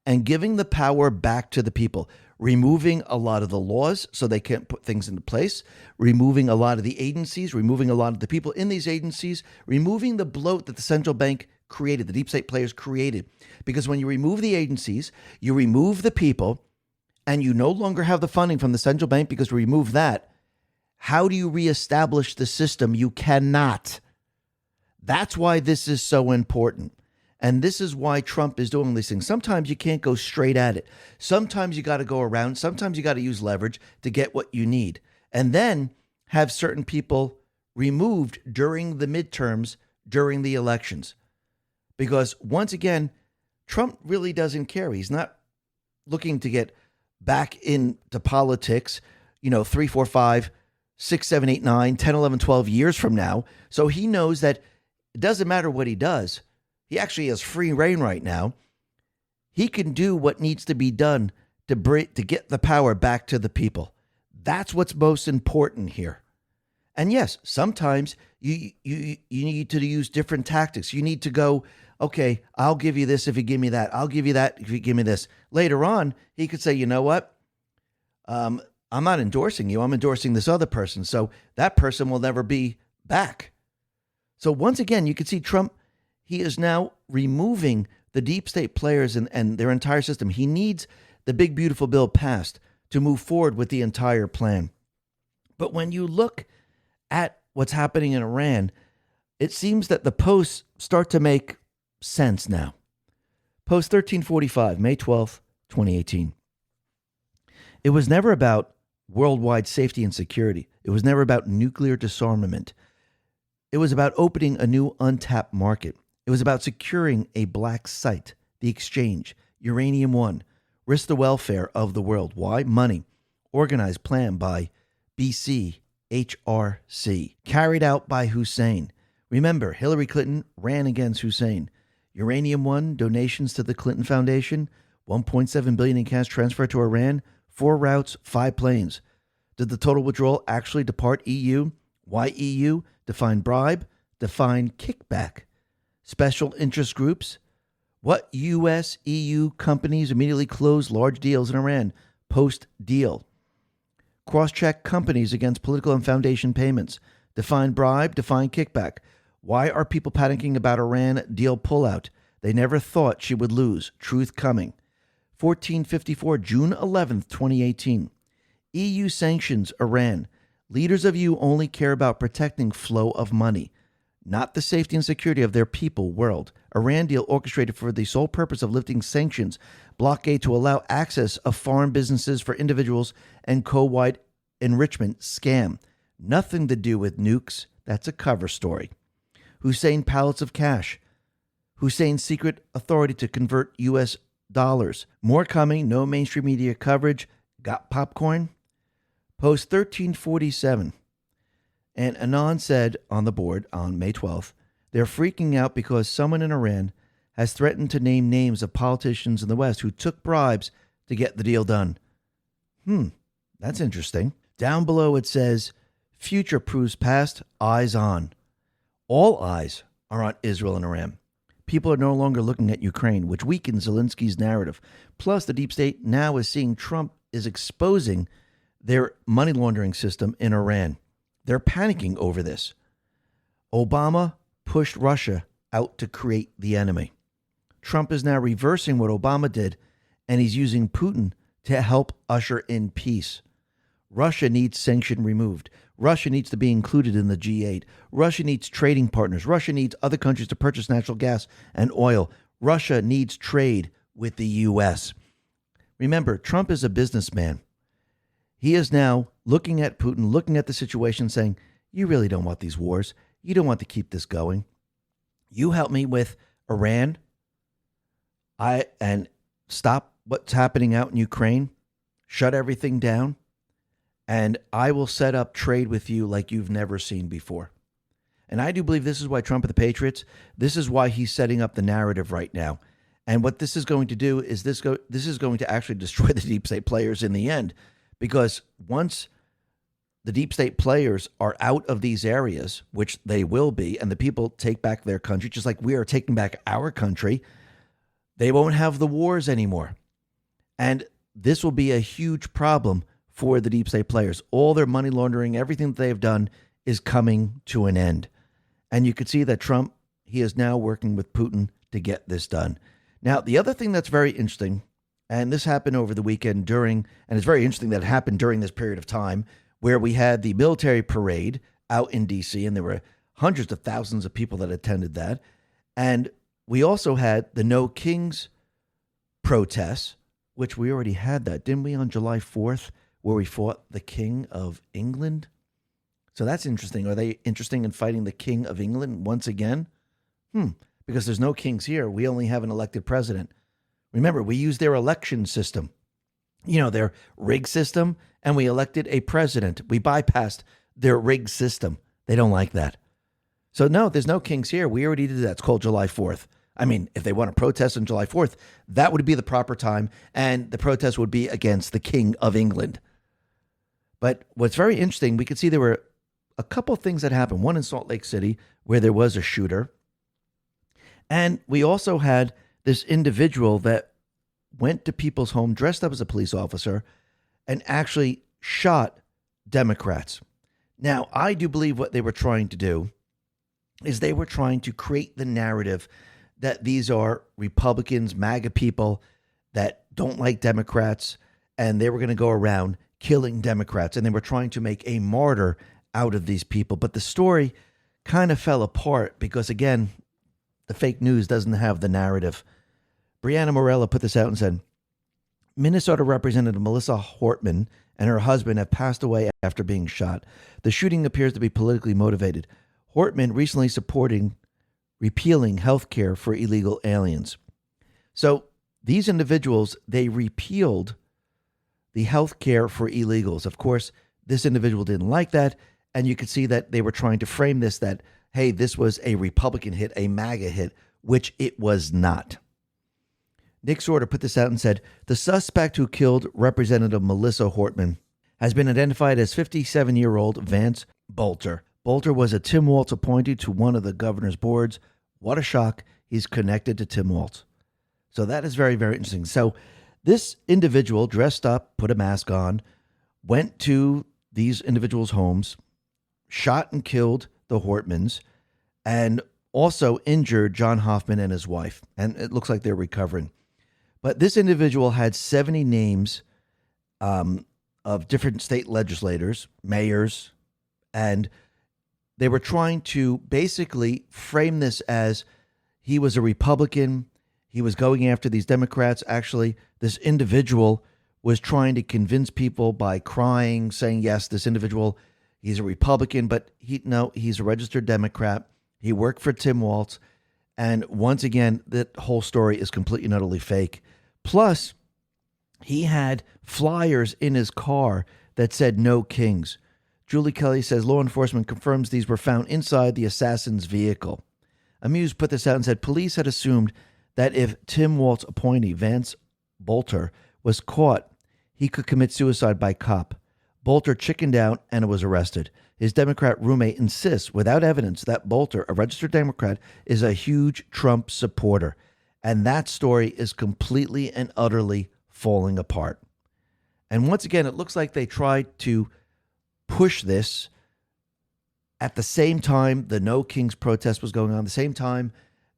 and giving the power back to the people, removing a lot of the laws so they can't put things into place, removing a lot of the agencies, removing a lot of the people in these agencies, removing the bloat that the central bank created, the deep state players created. Because when you remove the agencies, you remove the people, and you no longer have the funding from the central bank because we remove that. How do you reestablish the system? You cannot. That's why this is so important. And this is why Trump is doing these things. Sometimes you can't go straight at it. Sometimes you got to go around. Sometimes you got to use leverage to get what you need. And then have certain people removed during the midterms, during the elections. Because once again, Trump really doesn't care. He's not looking to get back into politics, 3, 4, 5, 6, 7, 8, 9, 10, 11, 12 years from now. So he knows that it doesn't matter what he does. He actually has free reign right now. He can do what needs to be done to get the power back to the people. That's what's most important here. And yes, sometimes you need to use different tactics. You need to go, okay, I'll give you this if you give me that. I'll give you that if you give me this. Later on, he could say, you know what? I'm not endorsing you. I'm endorsing this other person. So that person will never be back. So once again, you can see Trump, he is now removing the deep state players and their entire system. He needs the big, beautiful bill passed to move forward with the entire plan. But when you look at what's happening in Iran, it seems that the posts start to make sense now. Post 1345, May 12th, 2018. It was never about worldwide safety and security. It was never about nuclear disarmament. It was about opening a new untapped market. It was about securing a black site, the exchange, Uranium One, risk the welfare of the world. Why? Money. Organized, planned by BCHRC, carried out by Hussein. Remember, Hillary Clinton ran against Hussein. Uranium One, donations to the Clinton Foundation, $1.7 billion in cash transferred to Iran, 4 routes, 5 planes. Did the total withdrawal actually depart EU? Why EU? Define bribe, define kickback. Special interest groups. What U.S. EU companies immediately closed large deals in Iran post-deal? Cross-check companies against political and foundation payments. Define bribe, define kickback. Why are people panicking about Iran deal pullout? They never thought she would lose. Truth coming. 1454, June 11th, 2018. EU sanctions Iran. Leaders of EU only care about protecting flow of money, not the safety and security of their people, world. Iran deal orchestrated for the sole purpose of lifting sanctions, blockade to allow access of foreign businesses for individuals, and co-wide enrichment scam. Nothing to do with nukes. That's a cover story. Hussein pallets of cash. Hussein's secret authority to convert U.S. dollars. More coming. No mainstream media coverage. Got popcorn? Post 1347. And Anon said on the board on May 12th, they're freaking out because someone in Iran has threatened to name names of politicians in the West who took bribes to get the deal done. That's interesting. Down below it says, future proves past, eyes on. All eyes are on Israel and Iran. People are no longer looking at Ukraine, which weakens Zelensky's narrative. Plus, the deep state now is seeing Trump is exposing their money laundering system in Iran. They're panicking over this. Obama pushed Russia out to create the enemy. Trump is now reversing what Obama did, and he's using Putin to help usher in peace. Russia needs sanction removed. Russia needs to be included in the G8. Russia needs trading partners. Russia needs other countries to purchase natural gas and oil. Russia needs trade with the U.S. Remember, Trump is a businessman. He is now looking at Putin, looking at the situation, saying, you really don't want these wars. You don't want to keep this going. You help me with Iran and stop what's happening out in Ukraine, shut everything down, and I will set up trade with you like you've never seen before. And I do believe this is why Trump and the Patriots, this is why he's setting up the narrative right now. And what this is going to do is this is going to actually destroy the deep state players in the end. Because once the deep state players are out of these areas, which they will be, and the people take back their country, just like we are taking back our country, they won't have the wars anymore. And this will be a huge problem for the deep state players. All their money laundering, everything that they've done is coming to an end. And you could see that Trump, he is now working with Putin to get this done. Now, the other thing that's very interesting, and this happened over the weekend and it's very interesting that it happened during this period of time where we had the military parade out in D.C., and there were hundreds of thousands of people that attended that. And we also had the No Kings protests, which we already had that, didn't we, on July 4th, where we fought the King of England? So that's interesting. Are they interested in fighting the King of England once again? Because there's no kings here. We only have an elected president. Remember, we used their election system, their rigged system, and we elected a president. We bypassed their rigged system. They don't like that. So no, there's no kings here. We already did that. It's called July 4th. I mean, if they want to protest on July 4th, that would be the proper time, and the protest would be against the King of England. But what's very interesting, we could see there were a couple of things that happened. One in Salt Lake City, where there was a shooter. And we also had this individual that went to people's home, dressed up as a police officer, and actually shot Democrats. Now, I do believe what they were trying to do is they were trying to create the narrative that these are Republicans, MAGA people that don't like Democrats, and they were going to go around killing Democrats, and they were trying to make a martyr out of these people. But the story kind of fell apart because, again, the fake news doesn't have the narrative. Brianna Morella put this out and said, Minnesota Representative Melissa Hortman and her husband have passed away after being shot. The shooting appears to be politically motivated. Hortman recently supporting repealing health care for illegal aliens. So these individuals, they repealed the health care for illegals. Of course, this individual didn't like that. And you could see that they were trying to frame this that, hey, this was a Republican hit, a MAGA hit, which it was not. Nick Sorter put this out and said, the suspect who killed Representative Melissa Hortman has been identified as 57-year-old Vance Bolter. Bolter was a Tim Walz appointee to one of the governor's boards. What a shock. He's connected to Tim Walz. So that is very, very interesting. So this individual dressed up, put a mask on, went to these individuals' homes, shot and killed the Hortmans, and also injured John Hoffman and his wife. And it looks like they're recovering. But this individual had 70 names of different state legislators, mayors, and they were trying to basically frame this as he was a Republican. He was going after these Democrats. Actually, this individual was trying to convince people by crying, saying, yes, this individual, he's a Republican, but he's a registered Democrat. He worked for Tim Walz. And once again, that whole story is completely and utterly fake. Plus, he had flyers in his car that said no kings. Julie Kelly says law enforcement confirms these were found inside the assassin's vehicle. Amuse put this out and said police had assumed that if Tim Walz appointee Vance Bolter was caught, he could commit suicide by cop. Bolter chickened out and was arrested. His Democrat roommate insists, without evidence, that Bolter, a registered Democrat, is a huge Trump supporter. And that story is completely and utterly falling apart. And once again, it looks like they tried to push this at the same time the No Kings protest was going on, the same time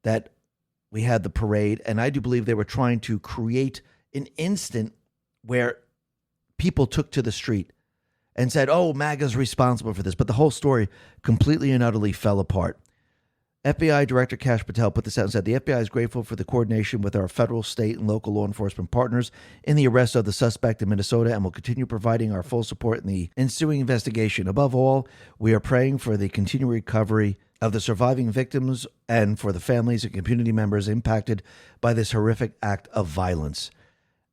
that we had the parade. And I do believe they were trying to create an instant where people took to the street and said, oh, MAGA's responsible for this. But the whole story completely and utterly fell apart. FBI Director Kash Patel put this out and said, the FBI is grateful for the coordination with our federal, state, and local law enforcement partners in the arrest of the suspect in Minnesota and will continue providing our full support in the ensuing investigation. Above all, we are praying for the continued recovery of the surviving victims and for the families and community members impacted by this horrific act of violence.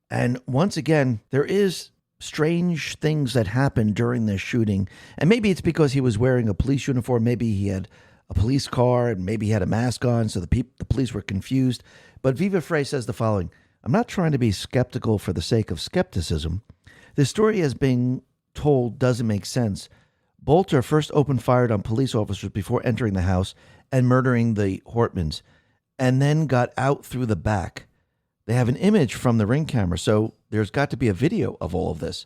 And once again, there is strange things that happened during this shooting. And maybe it's because he was wearing a police uniform. Maybe he had a police car, and maybe he had a mask on, so the police were confused. But Viva Frey says the following: I'm not trying to be skeptical for the sake of skepticism. This story as being told doesn't make sense. Bolter first opened fire on police officers before entering the house and murdering the Hortmans, and then got out through the back. They have an image from the Ring camera, so there's got to be a video of all of this.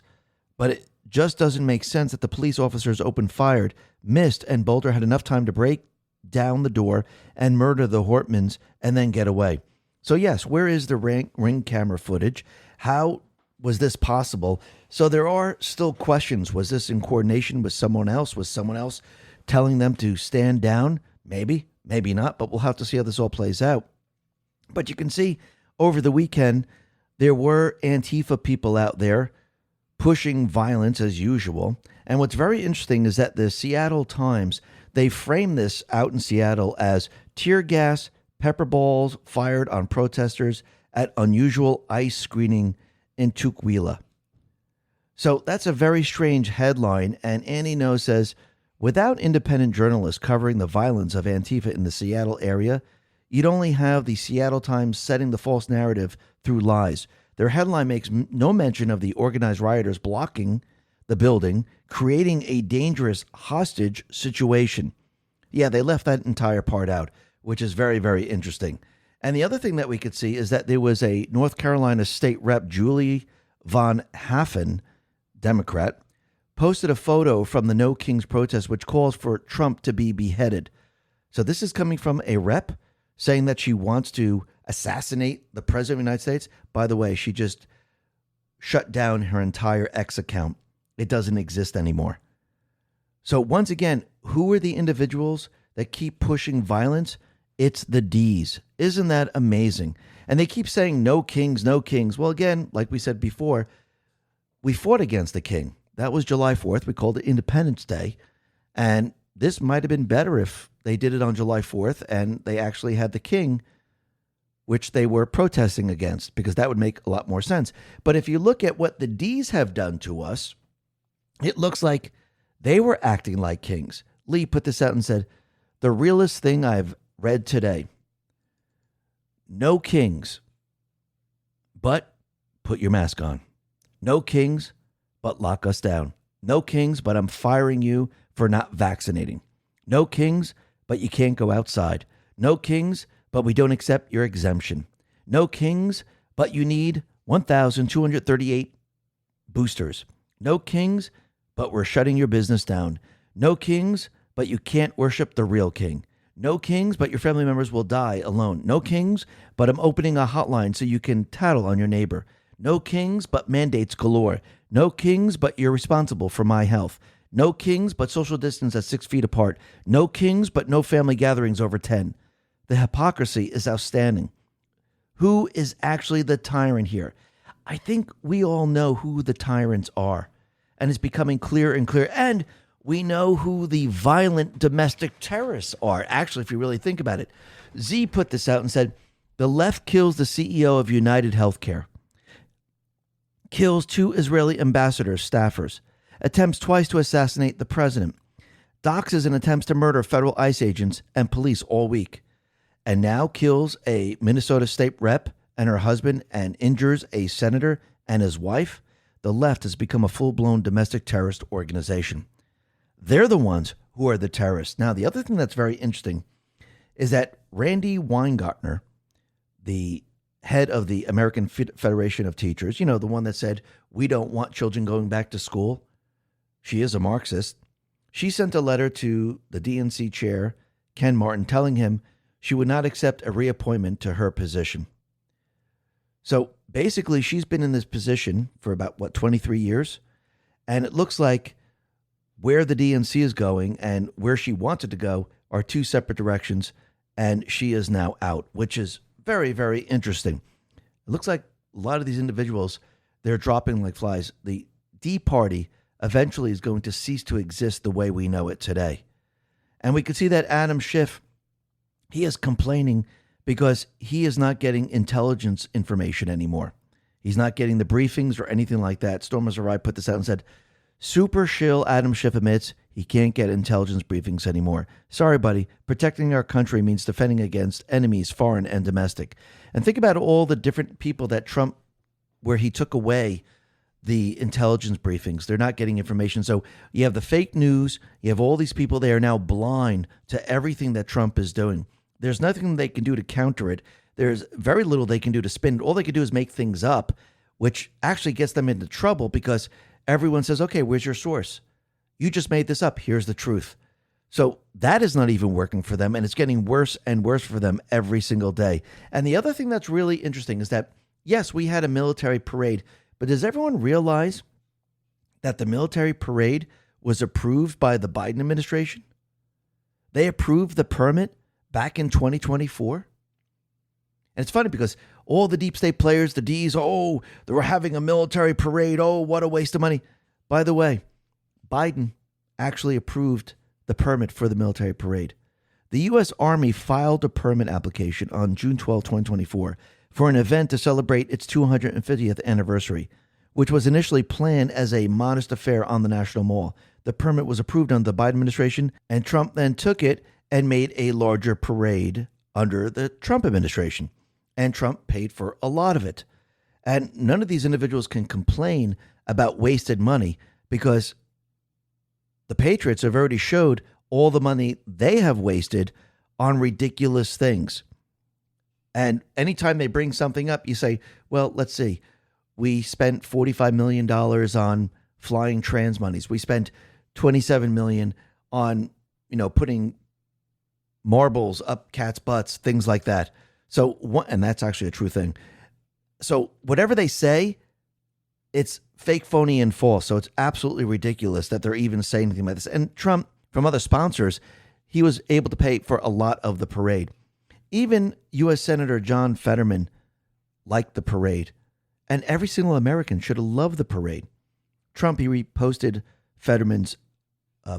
But it just doesn't make sense that the police officers opened fire, missed, and Bolter had enough time to break down the door and murder the Hortmans and then get away. So yes, where is the ring camera footage? How was this possible? So there are still questions. Was this in coordination with someone else? Was someone else telling them to stand down? Maybe, maybe not, but we'll have to see how this all plays out. But you can see over the weekend, there were Antifa people out there pushing violence as usual. And what's very interesting is that the Seattle Times, they framed this out in Seattle as tear gas, pepper balls fired on protesters at unusual ICE screening in Tukwila. So that's a very strange headline. And Annie No says, without independent journalists covering the violence of Antifa in the Seattle area, you'd only have the Seattle Times setting the false narrative through lies. Their headline makes no mention of the organized rioters blocking the building, creating a dangerous hostage situation. Yeah, they left that entire part out, which is very, very interesting. And the other thing that we could see is that there was a North Carolina state rep, Julie Von Haffen, Democrat, posted a photo from the No Kings protest, which calls for Trump to be beheaded. So this is coming from a rep saying that she wants to assassinate the president of the United States. By the way, she just shut down her entire X account. It doesn't exist anymore. So once again, who are the individuals that keep pushing violence? It's the D's. Isn't that amazing? And they keep saying no kings, no kings. Well, again, like we said before, we fought against the king. That was July 4th. We called it Independence Day. And this might have been better if they did it on July 4th and they actually had the king, which they were protesting against, because that would make a lot more sense. But if you look at what the D's have done to us, it looks like they were acting like kings. Lee put this out and said, the realest thing I've read today. No kings, but put your mask on. No kings, but lock us down. No kings, but I'm firing you for not vaccinating. No kings, but you can't go outside. No kings, but we don't accept your exemption. No kings, but you need 1,238 boosters. No kings, but we're shutting your business down. No kings, but you can't worship the real king. No kings, but your family members will die alone. No kings, but I'm opening a hotline so you can tattle on your neighbor. No kings, but mandates galore. No kings, but you're responsible for my health. No kings, but social distance at 6 feet apart. No kings, but no family gatherings over 10. The hypocrisy is outstanding. Who is actually the tyrant here? I think we all know who the tyrants are. And it's becoming clearer and clearer. And we know who the violent domestic terrorists are. Actually, if you really think about it, Z put this out and said, the left kills the CEO of United Healthcare, kills 2 Israeli ambassadors' staffers, attempts twice to assassinate the president, doxes and attempts to murder federal ICE agents and police all week, and now kills a Minnesota state rep and her husband and injures a senator and his wife. The left has become a full-blown domestic terrorist organization. They're the ones who are the terrorists. Now, the other thing that's very interesting is that Randy Weingartner, the head of the American Federation of Teachers, you know, the one that said, we don't want children going back to school. She is a Marxist. She sent a letter to the DNC chair, Ken Martin, telling him she would not accept a reappointment to her position. So basically, she's been in this position for about, 23 years? And it looks like where the DNC is going and where she wanted to go are 2 separate directions, and she is now out, which is very, very interesting. It looks like a lot of these individuals, they're dropping like flies. The D Party eventually is going to cease to exist the way we know it today. And we could see that Adam Schiff, he is complaining because he is not getting intelligence information anymore. He's not getting the briefings or anything like that. Storm Arai put this out and said, super shill Adam Schiff admits he can't get intelligence briefings anymore. Sorry, buddy. Protecting our country means defending against enemies, foreign and domestic. And think about all the different people that Trump, where he took away the intelligence briefings. They're not getting information. So you have the fake news. You have all these people. They are now blind to everything that Trump is doing. There's nothing they can do to counter it. There's very little they can do to spin it. All they can do is make things up, which actually gets them into trouble because everyone says, okay, where's your source? You just made this up. Here's the truth. So that is not even working for them, and it's getting worse and worse for them every single day. And the other thing that's really interesting is that, yes, we had a military parade, but does everyone realize that the military parade was approved by the Biden administration? They approved the permit back in 2024. And it's funny because all the deep state players, the D's, oh, they were having a military parade. Oh, what a waste of money. By the way, Biden actually approved the permit for the military parade. The U.S. Army filed a permit application on June 12, 2024 for an event to celebrate its 250th anniversary, which was initially planned as a modest affair on the National Mall. The permit was approved under the Biden administration, and Trump then took it and made a larger parade under the Trump administration. And Trump paid for a lot of it. And none of these individuals can complain about wasted money because the Patriots have already showed all the money they have wasted on ridiculous things. And anytime they bring something up, you say, well, let's see. We spent $45 million on flying trans monies. We spent $27 million on, putting marbles up cats' butts, things like that. So, and that's actually a true thing. So whatever they say, It's fake, phony, and false. So it's absolutely ridiculous that they're even saying anything like this. And Trump, from other sponsors, he was able to pay for a lot of the parade. Even U.S. Senator John Fetterman liked the parade. And every single American should have loved the parade. Trump, he reposted Fetterman's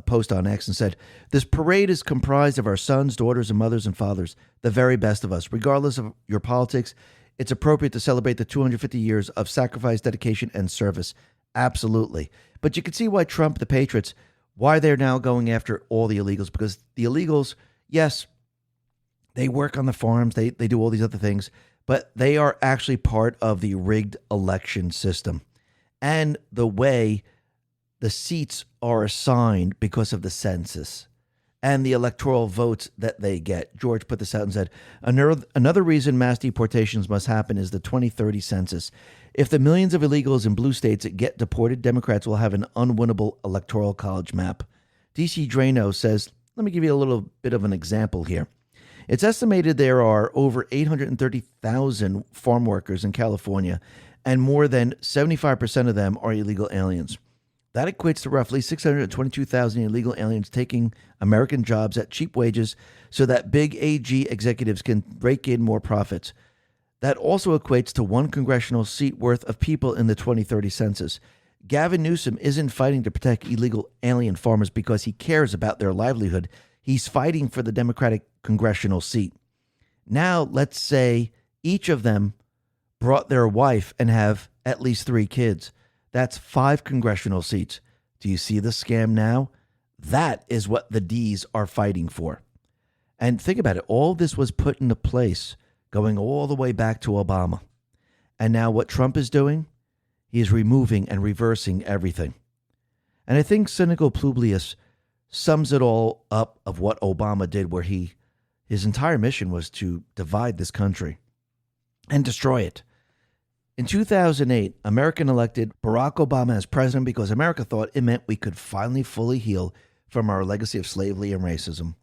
post on X and said, "This parade is comprised of our sons, daughters, and mothers and fathers, the very best of us. Regardless of your politics, it's appropriate to celebrate the 250 years of sacrifice, dedication, and service." Absolutely. But you can see why Trump, the Patriots, why they're now going after all the illegals. Because the illegals, yes, they work on the farms, they do all these other things, but they are actually part of the rigged election system. And the way the seats are assigned because of the census and the electoral votes that they get. George put this out and said, another reason mass deportations must happen is the 2030 census. If the millions of illegals in blue states get deported, Democrats will have an unwinnable electoral college map. DC Drano says, let me give you a little bit of an example here. It's estimated there are over 830,000 farm workers in California, and more than 75% of them are illegal aliens. That equates to roughly 622,000 illegal aliens taking American jobs at cheap wages so that big AG executives can rake in more profits. That also equates to one congressional seat worth of people in the 2030 census. Gavin Newsom isn't fighting to protect illegal alien farmers because he cares about their livelihood. He's fighting for the Democratic congressional seat. Now, let's say each of them brought their wife and have at least 3 kids. That's 5 congressional seats. Do you see the scam now? That is what the D's are fighting for. And think about it. All this was put into place going all the way back to Obama. And now what Trump is doing, he is removing and reversing everything. And I think cynical Publius sums it all up of what Obama did, where his entire mission was to divide this country and destroy it. In 2008, America elected Barack Obama as president because America thought it meant we could finally fully heal from our legacy of slavery and racism.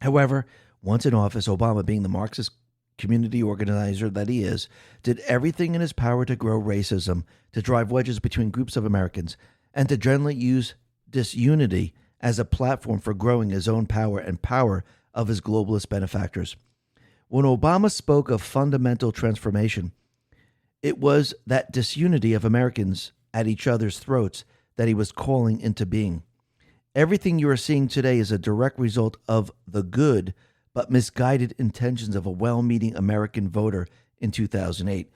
However, once in office, Obama, being the Marxist community organizer that he is, did everything in his power to grow racism, to drive wedges between groups of Americans, and to generally use disunity as a platform for growing his own power and power of his globalist benefactors. When Obama spoke of fundamental transformation, it was that disunity of Americans at each other's throats that he was calling into being. Everything you are seeing today is a direct result of the good but misguided intentions of a well-meaning American voter in 2008.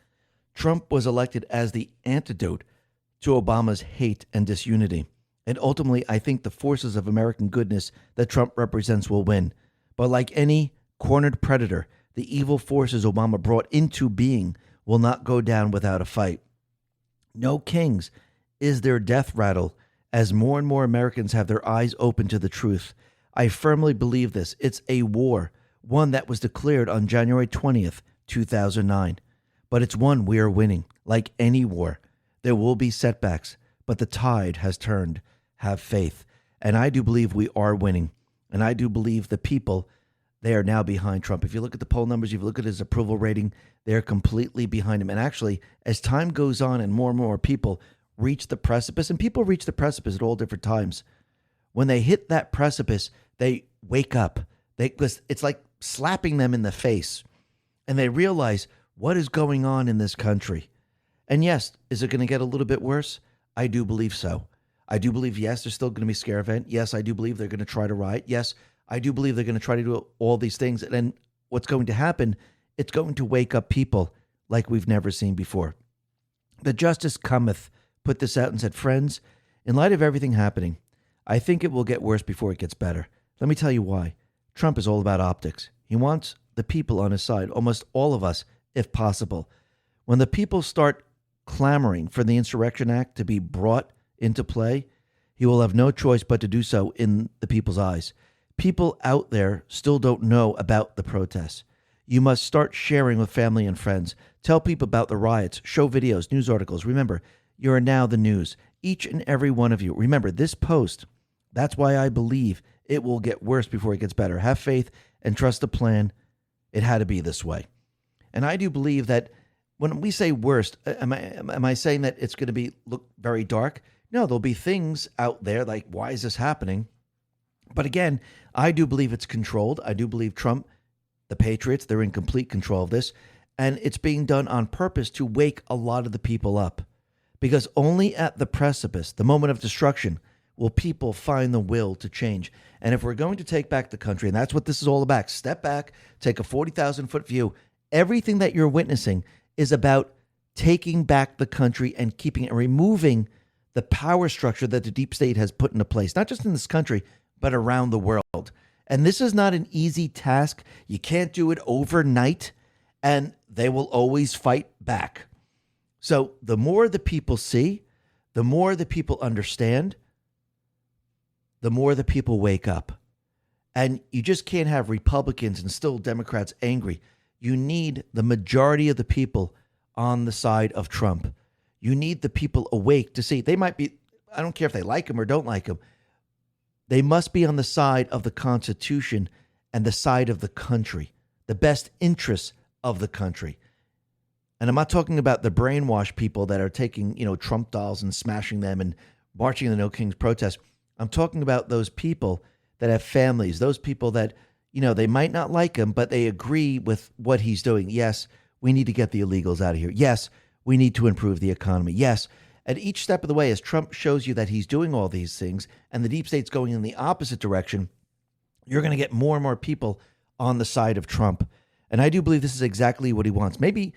Trump was elected as the antidote to Obama's hate and disunity. And ultimately, I think the forces of American goodness that Trump represents will win. But like any cornered predator, the evil forces Obama brought into being will not go down without a fight. No kings is their death rattle as more and more Americans have their eyes open to the truth. I firmly believe this. It's a war, one that was declared on January 20th, 2009. But it's one we are winning. Like any war, there will be setbacks, but the tide has turned. Have faith. And I do believe we are winning. And I do believe the people, they are now behind Trump. If you look at the poll numbers, if you look at his approval rating, they're completely behind him. And actually, as time goes on and more people reach the precipice, and people reach the precipice at all different times, when they hit that precipice, they wake up. It's like slapping them in the face. And they realize what is going on in this country. And yes, is it going to get a little bit worse? I do believe so. I do believe, yes, there's still going to be scare event. Yes, I do believe they're going to try to riot. Yes, I do believe they're going to try to do all these things. And then what's going to happen, it's going to wake up people like we've never seen before. The Justice Cometh put this out and said, friends, in light of everything happening, I think it will get worse before it gets better. Let me tell you why. Trump is all about optics. He wants the people on his side, almost all of us, if possible. When the people start clamoring for the Insurrection Act to be brought into play, he will have no choice but to do so in the people's eyes. People out there still don't know about the protests. You must start sharing with family and friends. Tell people about the riots. Show videos, news articles. Remember, you are now the news. Each and every one of you. Remember, this post, that's why I believe it will get worse before it gets better. Have faith and trust the plan. It had to be this way. And I do believe that when we say worst, am I saying that it's going to look very dark? No, there'll be things out there like, why is this happening? But again, I do believe it's controlled. I do believe Trump, the Patriots, they're in complete control of this. And it's being done on purpose to wake a lot of the people up. Because only at the precipice, the moment of destruction, will people find the will to change. And if we're going to take back the country, and that's what this is all about, step back, take a 40,000-foot view. Everything that you're witnessing is about taking back the country and keeping it, removing the power structure that the deep state has put into place, not just in this country, but around the world. And this is not an easy task. You can't do it overnight, and they will always fight back. So the more the people see, the more the people understand, the more the people wake up. And you just can't have Republicans and still Democrats angry. You need the majority of the people on the side of Trump. You need the people awake to see. They might be, I don't care if they like him or don't like him. They must be on the side of the Constitution and the side of the country, the best interests of the country. And I'm not talking about the brainwashed people that are taking, Trump dolls and smashing them and marching in the No Kings protest. I'm talking about those people that have families, those people that, they might not like him, but they agree with what he's doing. Yes, we need to get the illegals out of here. Yes, we need to improve the economy. Yes, at each step of the way, as Trump shows you that he's doing all these things and the deep state's going in the opposite direction, you're going to get more and more people on the side of Trump. And I do believe this is exactly what he wants. Maybe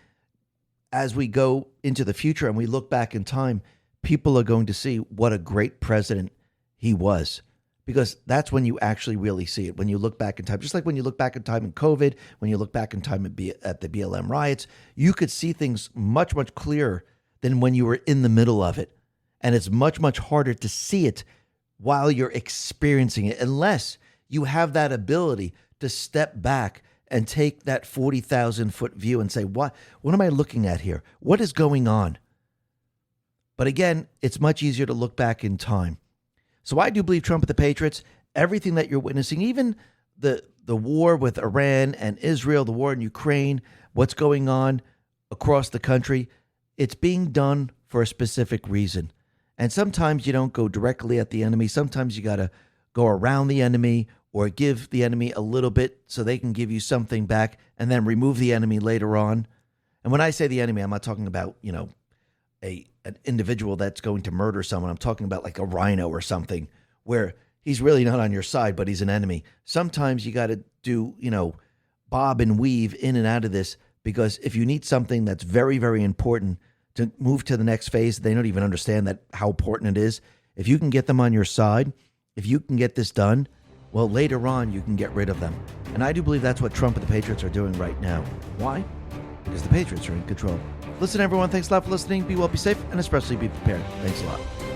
as we go into the future and we look back in time, people are going to see what a great president he was. Because that's when you actually really see it, when you look back in time. Just like when you look back in time in COVID, when you look back in time at the BLM riots, you could see things much, much clearer than when you were in the middle of it. And it's much, much harder to see it while you're experiencing it, unless you have that ability to step back and take that 40,000-foot view and say, what am I looking at here? What is going on? But again, it's much easier to look back in time. So I do believe Trump and the Patriots, everything that you're witnessing, even the war with Iran and Israel, the war in Ukraine, what's going on across the country, it's being done for a specific reason. And sometimes you don't go directly at the enemy. Sometimes you got to go around the enemy or give the enemy a little bit so they can give you something back and then remove the enemy later on. And when I say the enemy, I'm not talking about, an individual that's going to murder someone. I'm talking about like a rhino or something where he's really not on your side, but he's an enemy. Sometimes you got to do, bob and weave in and out of this, because if you need something that's very, very important to move to the next phase, they don't even understand that how important it is. If you can get them on your side, if you can get this done, well, later on, you can get rid of them. And I do believe that's what Trump and the Patriots are doing right now. Why? Because the Patriots are in control. Listen, everyone, thanks a lot for listening. Be well, be safe, and especially be prepared. Thanks a lot.